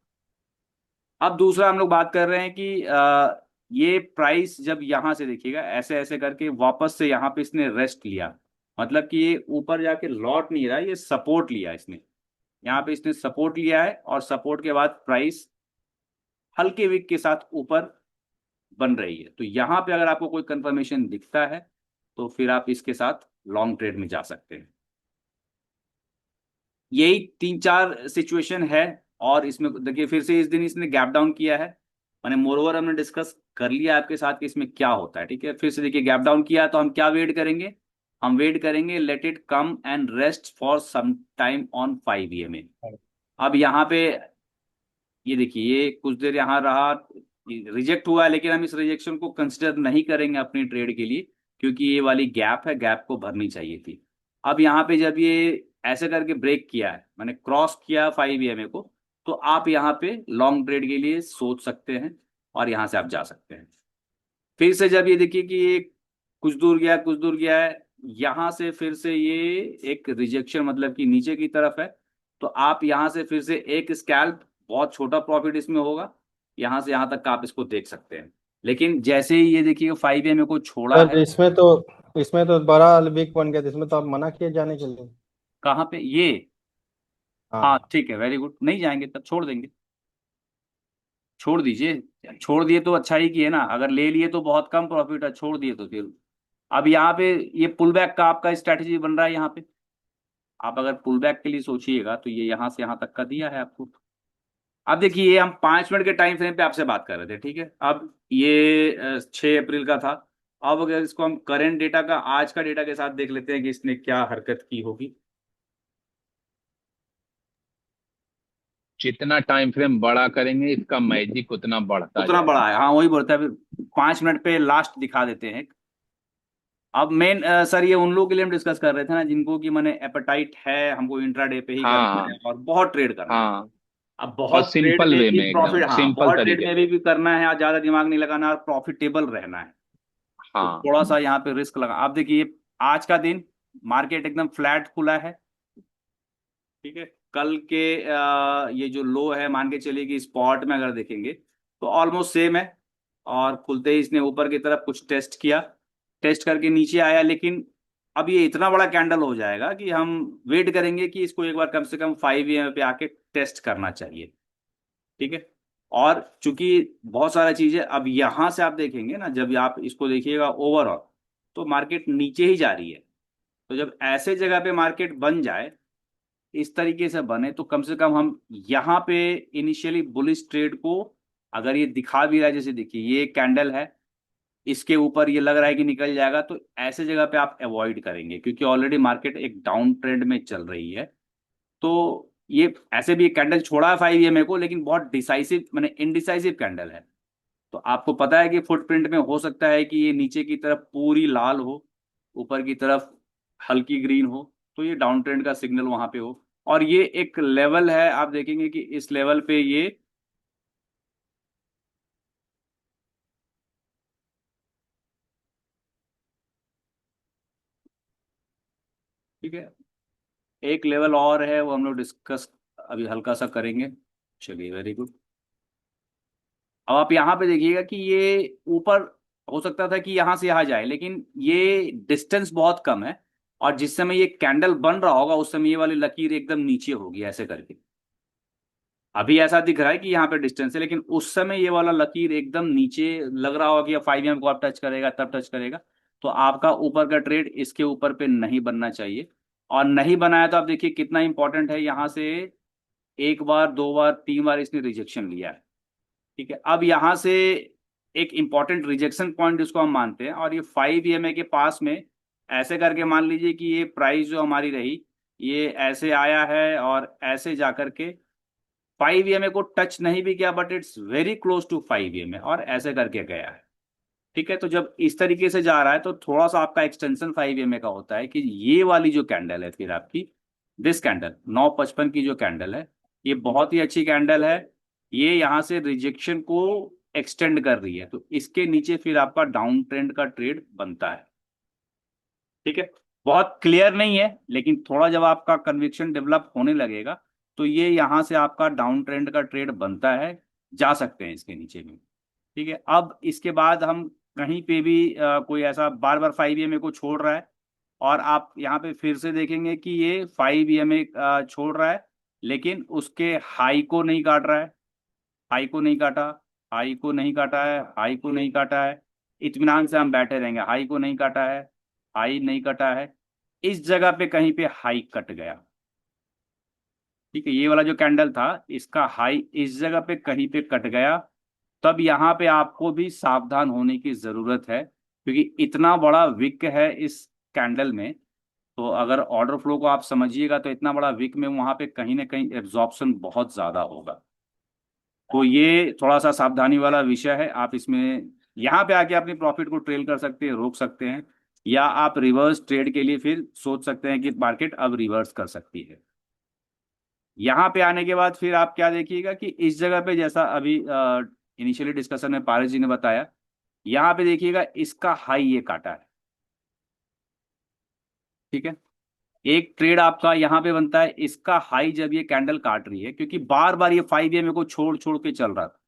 अब दूसरा हम लोग बात कर रहे हैं कि ये प्राइस जब यहां से देखिएगा ऐसे ऐसे करके वापस से यहाँ पे इसने रेस्ट लिया, मतलब कि ये ऊपर जाके लौट नहीं रहा, ये सपोर्ट लिया इसने, यहाँ पे इसने सपोर्ट लिया है, और सपोर्ट के बाद प्राइस हल्के विक के साथ ऊपर बन रही है। तो यहाँ पे अगर आपको कोई कंफर्मेशन दिखता है तो फिर आप इसके साथ लॉन्ग ट्रेड में जा सकते हैं। यही 3-4 सिचुएशन है। और इसमें देखिए फिर से इस दिन इसने गैप डाउन किया है, माने मोरओवर हमने डिस्कस कर लिया आपके साथ कि इसमें क्या होता है। ठीक है, फिर से देखिए गैप डाउन किया तो हम क्या वेट करेंगे, हम वेट करेंगे let it come and rest for some time on 5 EMA। अब यहाँ पे ये देखिए ये कुछ देर यहाँ रहा, रिजेक्ट हुआ है, लेकिन हम इस रिजेक्शन को कंसिडर नहीं करेंगे अपनी ट्रेड के लिए, क्योंकि ये वाली गैप है, गैप को भरनी चाहिए थी। अब यहाँ पे जब ये ऐसे करके ब्रेक किया है, मैंने क्रॉस किया 5 EMA को, तो आप यहाँ पे लॉन्ग ट्रेड के लिए सोच सकते हैं और यहाँ से आप जा सकते हैं। फिर से जब ये देखिए कि ये कुछ दूर गया कुछ दूर गया है, यहाँ से फिर से ये एक रिजेक्शन मतलब कि नीचे की तरफ है, तो आप यहाँ से फिर से एक स्कैल्प, बहुत छोटा प्रॉफिट इसमें होगा, यहाँ से यहाँ तक का आप इसको देख सकते हैं। लेकिन जैसे ही ये देखिए 5 EMA को छोड़ा सर है, इसमें तो बड़ा वीक बन गया था, इसमें तो आप मना किए जाने के लिए। कहाँ पे ये, हाँ हाँ। ठीक है, वेरी गुड, नहीं जाएंगे तब छोड़ देंगे, छोड़ दीजिए, छोड़ दिए तो अच्छा ही किए ना, अगर ले लिए तो बहुत कम प्रॉफिट है, छोड़ दिए तो फिर अब यहाँ पे ये पुल बैक का आपका स्ट्रैटेजी बन रहा है। यहाँ पे आप अगर पुल बैक के लिए सोचिएगा तो ये यहाँ से यहाँ तक का दिया है आपको। अब देखिए ये हम 5 मिनट के टाइम फ्रेम पे आपसे बात कर रहे थे, ठीक है, अब ये 6 अप्रैल का था। अब अगर इसको हम करेंट डेटा का, आज का डेटा के साथ देख लेते हैं कि इसने क्या हरकत की होगी। जितना टाइम फ्रेम बड़ा करेंगे इसका मैजिक उतना बढ़ता उतना बड़ा जाएगा। है, हाँ वही बोलता है, फिर 5 मिनट पे लास्ट दिखा देते हैं। अब मेन सर ये उन लोगों के लिए हम डिस्कस कर रहे थे ना, जिनको कि मैंने एपेटाइट है, हमको इंट्राडे पे ही करना है हाँ और बहुत ट्रेड करना है। हाँ। अब और बहुत ट्रेड सिंपल में वे भी में, प्रॉफिट, एकदम हाँ सिंपल बहुत ट्रेड तरीके में से। भी करना है और ज्यादा दिमाग नहीं लगाना और प्रॉफिटेबल रहना है, तो हाँ थोड़ा सा यहाँ पे रिस्क लगा। आप देखिए आज का दिन मार्केट एकदम फ्लैट खुला है, ठीक है। कल के ये जो लो है, मान के चलिए कि स्पॉट में अगर देखेंगे तो ऑलमोस्ट सेम है, और खुलते ही इसने ऊपर की तरफ कुछ टेस्ट किया, टेस्ट करके नीचे आया, लेकिन अब ये इतना बड़ा कैंडल हो जाएगा कि हम वेट करेंगे कि इसको एक बार कम से कम 5 EMA पे आके टेस्ट करना चाहिए। ठीक है। और चूंकि बहुत सारी चीजें अब यहां से आप देखेंगे ना, जब आप इसको देखिएगा ओवरऑल तो मार्केट नीचे ही जा रही है। तो जब ऐसे जगह पे मार्केट बन जाए, इस तरीके से बने, तो कम से कम हम यहाँ पे इनिशियली बुलिश ट्रेड को, अगर ये दिखा भी रहा है, जैसे देखिए ये कैंडल है, इसके ऊपर ये लग रहा है कि निकल जाएगा, तो ऐसे जगह पे आप अवॉइड करेंगे, क्योंकि ऑलरेडी मार्केट एक डाउन ट्रेंड में चल रही है। तो ये ऐसे भी कैंडल छोड़ा है 5 EMA को, लेकिन बहुत डिसाइसिव मैंने इनडिसाइसिव कैंडल है। तो आपको पता है कि फुटप्रिंट में हो सकता है कि ये नीचे की तरफ पूरी लाल हो, ऊपर की तरफ हल्की ग्रीन हो, तो ये डाउन ट्रेंड का सिग्नल वहां पे हो। और ये एक लेवल है, आप देखेंगे कि इस लेवल पे ये ठीक है, एक लेवल और है, वो हम लोग डिस्कस अभी हल्का सा करेंगे। चलिए वेरी गुड। अब आप यहाँ पे देखिएगा कि ये ऊपर हो सकता था कि यहाँ से यहाँ जाए, लेकिन ये डिस्टेंस बहुत कम है, और जिस समय ये कैंडल बन रहा होगा उस समय ये वाली लकीर एकदम नीचे होगी ऐसे करके। अभी ऐसा दिख रहा है कि यहाँ पे डिस्टेंस है, लेकिन उस समय ये वाला लकीर एकदम नीचे लग रहा होगा कि 5 EMA को आप टच करेगा तब टच करेगा। तो आपका ऊपर का ट्रेड इसके ऊपर पे नहीं बनना चाहिए, और नहीं बनाया तो आप देखिए कितना इंपॉर्टेंट है, यहाँ से एक बार दो बार तीन बार इसने रिजेक्शन लिया है। ठीक है, अब यहाँ से एक इंपॉर्टेंट रिजेक्शन पॉइंट जिसको हम मानते हैं, और ये 5 EMA के पास में ऐसे करके मान लीजिए कि ये प्राइस जो हमारी रही ये ऐसे आया है और ऐसे जा करके 5 EMA को टच नहीं भी किया, but it's very close to 5 EMA और ऐसे करके गया है। ठीक है, तो जब इस तरीके से जा रहा है तो थोड़ा सा आपका एक्सटेंशन 5 EMA का होता है कि ये वाली जो कैंडल है फिर आपकी, दिस कैंडल 9:55 की जो कैंडल है, ये बहुत ही अच्छी कैंडल है। ये यहाँ से रिजेक्शन को एक्सटेंड कर रही है, तो इसके नीचे फिर आपका डाउन ट्रेंड का ट्रेड बनता है। ठीक है, बहुत क्लियर नहीं है, लेकिन थोड़ा जब आपका कन्विक्शन डेवलप होने लगेगा तो ये यहाँ से आपका डाउन ट्रेंड का ट्रेड बनता है, जा सकते हैं इसके नीचे भी। ठीक है, अब इसके बाद हम कहीं पे भी कोई ऐसा बार बार 5 EMA को छोड़ रहा है, और आप यहाँ पे फिर से देखेंगे कि ये 5 EMA छोड़ रहा है, लेकिन उसके हाई को नहीं काट रहा है। हाई को नहीं काटा, हाई को नहीं काटा है, हाई को नहीं काटा है। इत्मीनान से हम बैठे रहेंगे, हाई को नहीं काटा है, हाई नहीं कटा है। इस जगह पे कहीं पे हाई कट गया। ठीक है, ये वाला जो कैंडल था इसका हाई इस जगह पे कहीं पे कट गया, तब यहाँ पे आपको भी सावधान होने की जरूरत है, क्योंकि इतना बड़ा विक है इस कैंडल में। तो अगर ऑर्डर फ्लो को आप समझिएगा तो इतना बड़ा विक में वहां पे कहीं ना कहीं एब्जॉर्प्शन बहुत ज्यादा होगा। तो ये थोड़ा सा सावधानी वाला विषय है। आप इसमें यहाँ पे आके अपनी प्रॉफिट को ट्रेल कर सकते हैं, रोक सकते हैं, या आप रिवर्स ट्रेड के लिए फिर सोच सकते हैं कि मार्केट अब रिवर्स कर सकती है। यहाँ पे आने के बाद फिर आप क्या देखिएगा कि इस जगह पे, जैसा अभी इनिशियली डिस्कशन में पारस जी ने बताया, यहाँ पे देखिएगा इसका हाई ये काटा है। ठीक है, एक ट्रेड आपका यहाँ पे बनता है, इसका हाई जब ये कैंडल काट रही है, क्योंकि बार बार ये 5 EMA को छोड़ छोड़ के चल रहा था,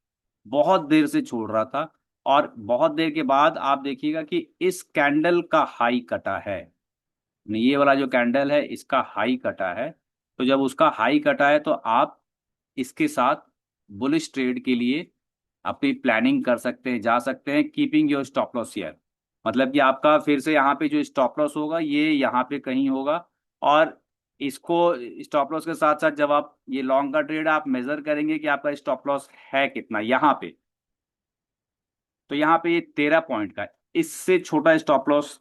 बहुत देर से छोड़ रहा था, और बहुत देर के बाद आप देखिएगा कि इस कैंडल का हाई कटा है। ये वाला जो कैंडल है इसका हाई कटा है। तो जब उसका हाई कटा है तो आप इसके साथ बुलिश ट्रेड के लिए अपनी प्लानिंग कर सकते हैं, जा सकते हैं, keeping your stop loss here. मतलब कि आपका फिर से यहाँ पे जो स्टॉप लॉस होगा ये यहाँ पे कहीं होगा, और इसको स्टॉप लॉस के साथ साथ जब आप ये लॉन्ग का ट्रेड आप मेजर करेंगे कि आपका स्टॉप लॉस है कितना यहाँ पे, तो यहाँ पे ये 13 पॉइंट का है। इससे छोटा स्टॉप लॉस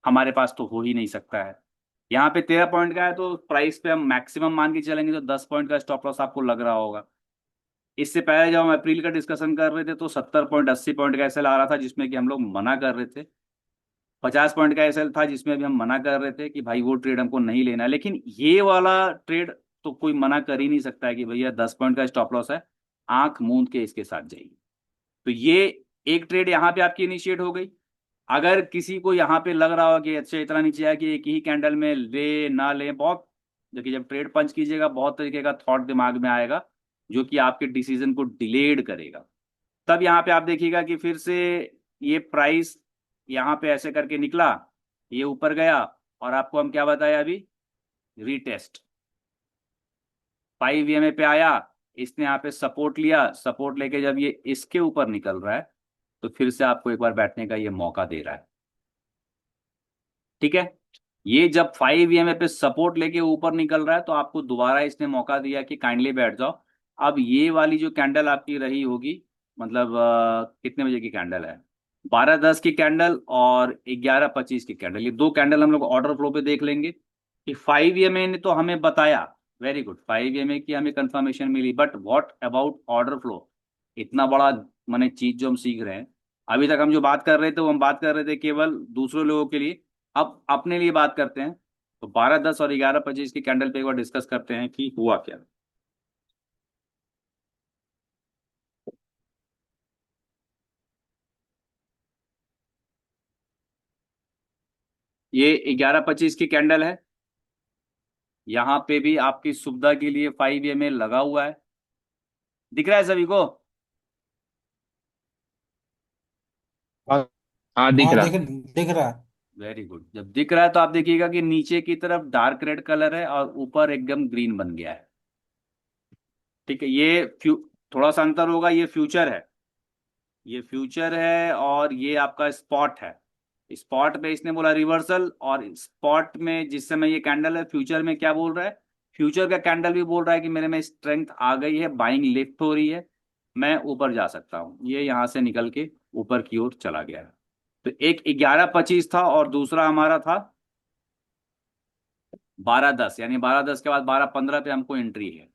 हमारे पास तो हो ही नहीं सकता है। यहाँ पे 13 पॉइंट का है, तो प्राइस पे हम मैक्सिमम मान के चलेंगे तो 10 पॉइंट का स्टॉप लॉस आपको लग रहा होगा। इससे पहले जब हम अप्रैल का डिस्कशन कर रहे थे तो 70 पॉइंट 80 पॉइंट का एसएल आ रहा था, जिसमें कि हम लोग मना कर रहे थे। 50 पॉइंट का एसएल था जिसमें भी हम मना कर रहे थे कि भाई वो ट्रेड हमको नहीं लेना है। लेकिन ये वाला ट्रेड तो कोई मना कर ही नहीं सकता है कि भैया 10 पॉइंट का स्टॉप लॉस है, आंख मूंद के इसके साथ जाइए। तो ये एक ट्रेड यहाँ पे आपकी इनिशिएट हो गई। अगर किसी को यहाँ पे लग रहा हो कि अच्छा इतना नीचे आया कि एक ही कैंडल में ले ना ले, बहुत देखिए जब ट्रेड पंच कीजिएगा बहुत तरीके का थॉट दिमाग में आएगा जो कि आपके डिसीजन को डिलेड करेगा। तब यहाँ पे आप देखिएगा कि फिर से ये प्राइस यहाँ पे ऐसे करके निकला, ये ऊपर गया, और आपको हम क्या बताया अभी, रीटेस्ट 5 EMA पे आया, इसने यहाँ पे सपोर्ट लिया, सपोर्ट लेके जब ये इसके ऊपर निकल रहा है तो फिर से आपको एक बार बैठने का ये मौका दे रहा है। ठीक है, ये जब 5 EMA पे सपोर्ट लेके ऊपर निकल रहा है तो आपको दोबारा इसने मौका दिया कि काइंडली बैठ जाओ। अब ये वाली जो कैंडल आपकी रही होगी, मतलब कितने बजे की कैंडल है, 12:10 की कैंडल और 11:25 की कैंडल, ये दो कैंडल हम लोग ऑर्डर फ्लो पे देख लेंगे कि 5 EMA ने तो हमें बताया, वेरी गुड, 5 EMA की हमें कंफर्मेशन मिली, but what about order flow. इतना बड़ा माने चीज जो हम सीख रहे हैं, अभी तक हम जो बात कर रहे थे वो हम बात कर रहे थे केवल दूसरे लोगों के लिए, अब अपने लिए बात करते हैं। तो 12:10 और 11:25 की कैंडल पे एक बार डिस्कस करते हैं कि हुआ क्या। ये 11:25 की कैंडल है, यहाँ पे भी आपकी सुविधा के लिए 5 EMA लगा हुआ है, दिख रहा है सभी को। हाँ। हाँ दिख हाँ, रहा। दिख रहा है। वेरी गुड, जब दिख रहा है तो आप देखिएगा कि नीचे की तरफ डार्क रेड कलर है और ऊपर एकदम ग्रीन बन गया है। ठीक है, ये थोड़ा सा अंतर होगा, ये फ्यूचर है, ये फ्यूचर है और ये आपका स्पॉट है। स्पॉट पे इसने बोला रिवर्सल, और स्पॉट में जिस समय ये कैंडल है, फ्यूचर में क्या बोल रहा है, फ्यूचर का कैंडल भी बोल रहा है कि मेरे में स्ट्रेंथ आ गई है, बाइंग लिफ्ट हो रही है, मैं ऊपर जा सकता हूँ। ये यहाँ से निकल के ऊपर की ओर चला गया है। तो एक 11:25 था और दूसरा हमारा था 12:10, यानी 12:10 के बाद 12:15 पे हमको एंट्री है।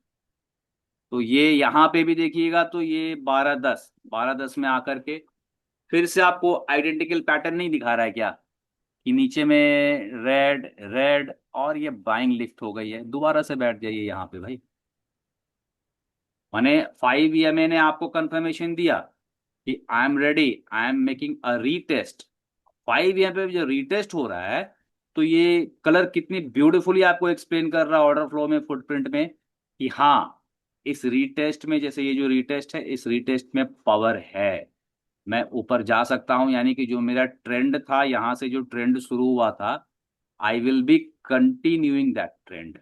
तो ये यहाँ पे भी देखिएगा तो ये 12:10 में आकर के फिर से आपको आइडेंटिकल पैटर्न नहीं दिखा रहा है क्या, कि नीचे में रेड रेड और ये बाइंग लिफ्ट हो गई है। दोबारा से बैठ जाइए यहाँ पे भाई। माने 5 EMA ने आपको कंफर्मेशन दिया कि I am ready, I am making a retest. 5 EMA पे जो रीटेस्ट हो रहा है, तो ये कलर कितनी ब्यूटीफुली आपको एक्सप्लेन कर रहा है ऑर्डर फ्लो में, फुटप्रिंट में, कि हाँ इस रीटेस्ट में, जैसे ये जो रीटेस्ट है, इस रीटेस्ट में पावर है, मैं ऊपर जा सकता हूं। यानी कि जो मेरा ट्रेंड था, यहां से जो ट्रेंड शुरू हुआ था, I will be continuing that trend.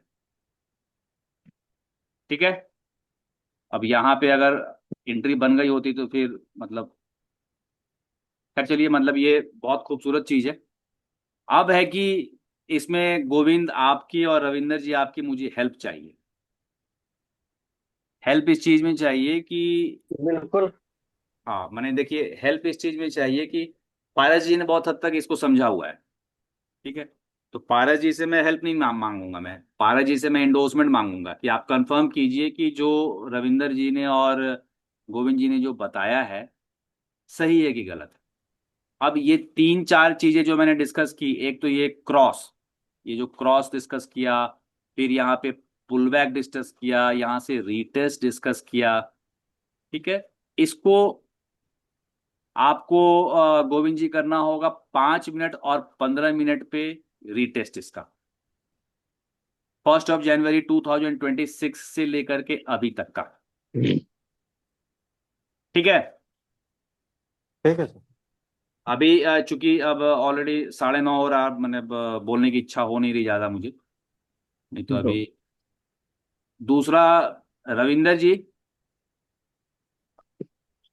ठीक है। अब यहाँ पे अगर एंट्री बन गई होती तो फिर मतलब, खैर चलिए, मतलब ये बहुत खूबसूरत चीज है। अब है कि इसमें गोविंद आपकी और रविंदर जी आपकी मुझे हेल्प चाहिए। हेल्प इस चीज में चाहिए कि, बिल्कुल। हाँ मैंने देखिए, हेल्प इस चीज में चाहिए कि पारस जी ने बहुत हद तक इसको समझा हुआ है। ठीक है। तो पारस जी से मैं हेल्प नहीं मांगूंगा, मैं पारस जी से मैं इंडोर्समेंट मांगूंगा कि आप कंफर्म कीजिए कि जो रविंदर जी ने और गोविंद जी ने जो बताया है, सही है कि गलत है। अब ये 3-4 चीजें जो मैंने डिस्कस की, एक तो ये क्रॉस, ये जो क्रॉस डिस्कस किया, फिर यहाँ पे पुल बैक डिस्कस किया, यहाँ से रीटेस्ट डिस्कस किया। ठीक है। इसको आपको गोविंद जी करना होगा 5 मिनट और 15 मिनट पे रीटेस्ट इसका, 1 जनवरी 2026 से लेकर के अभी तक का। ठीक है। ठीक है सर। अभी चूंकि अब ऑलरेडी 9:30 हो रहा, मैंने बोलने की इच्छा हो नहीं रही ज्यादा मुझे, नहीं तो तो अभी। दूसरा, रविंदर जी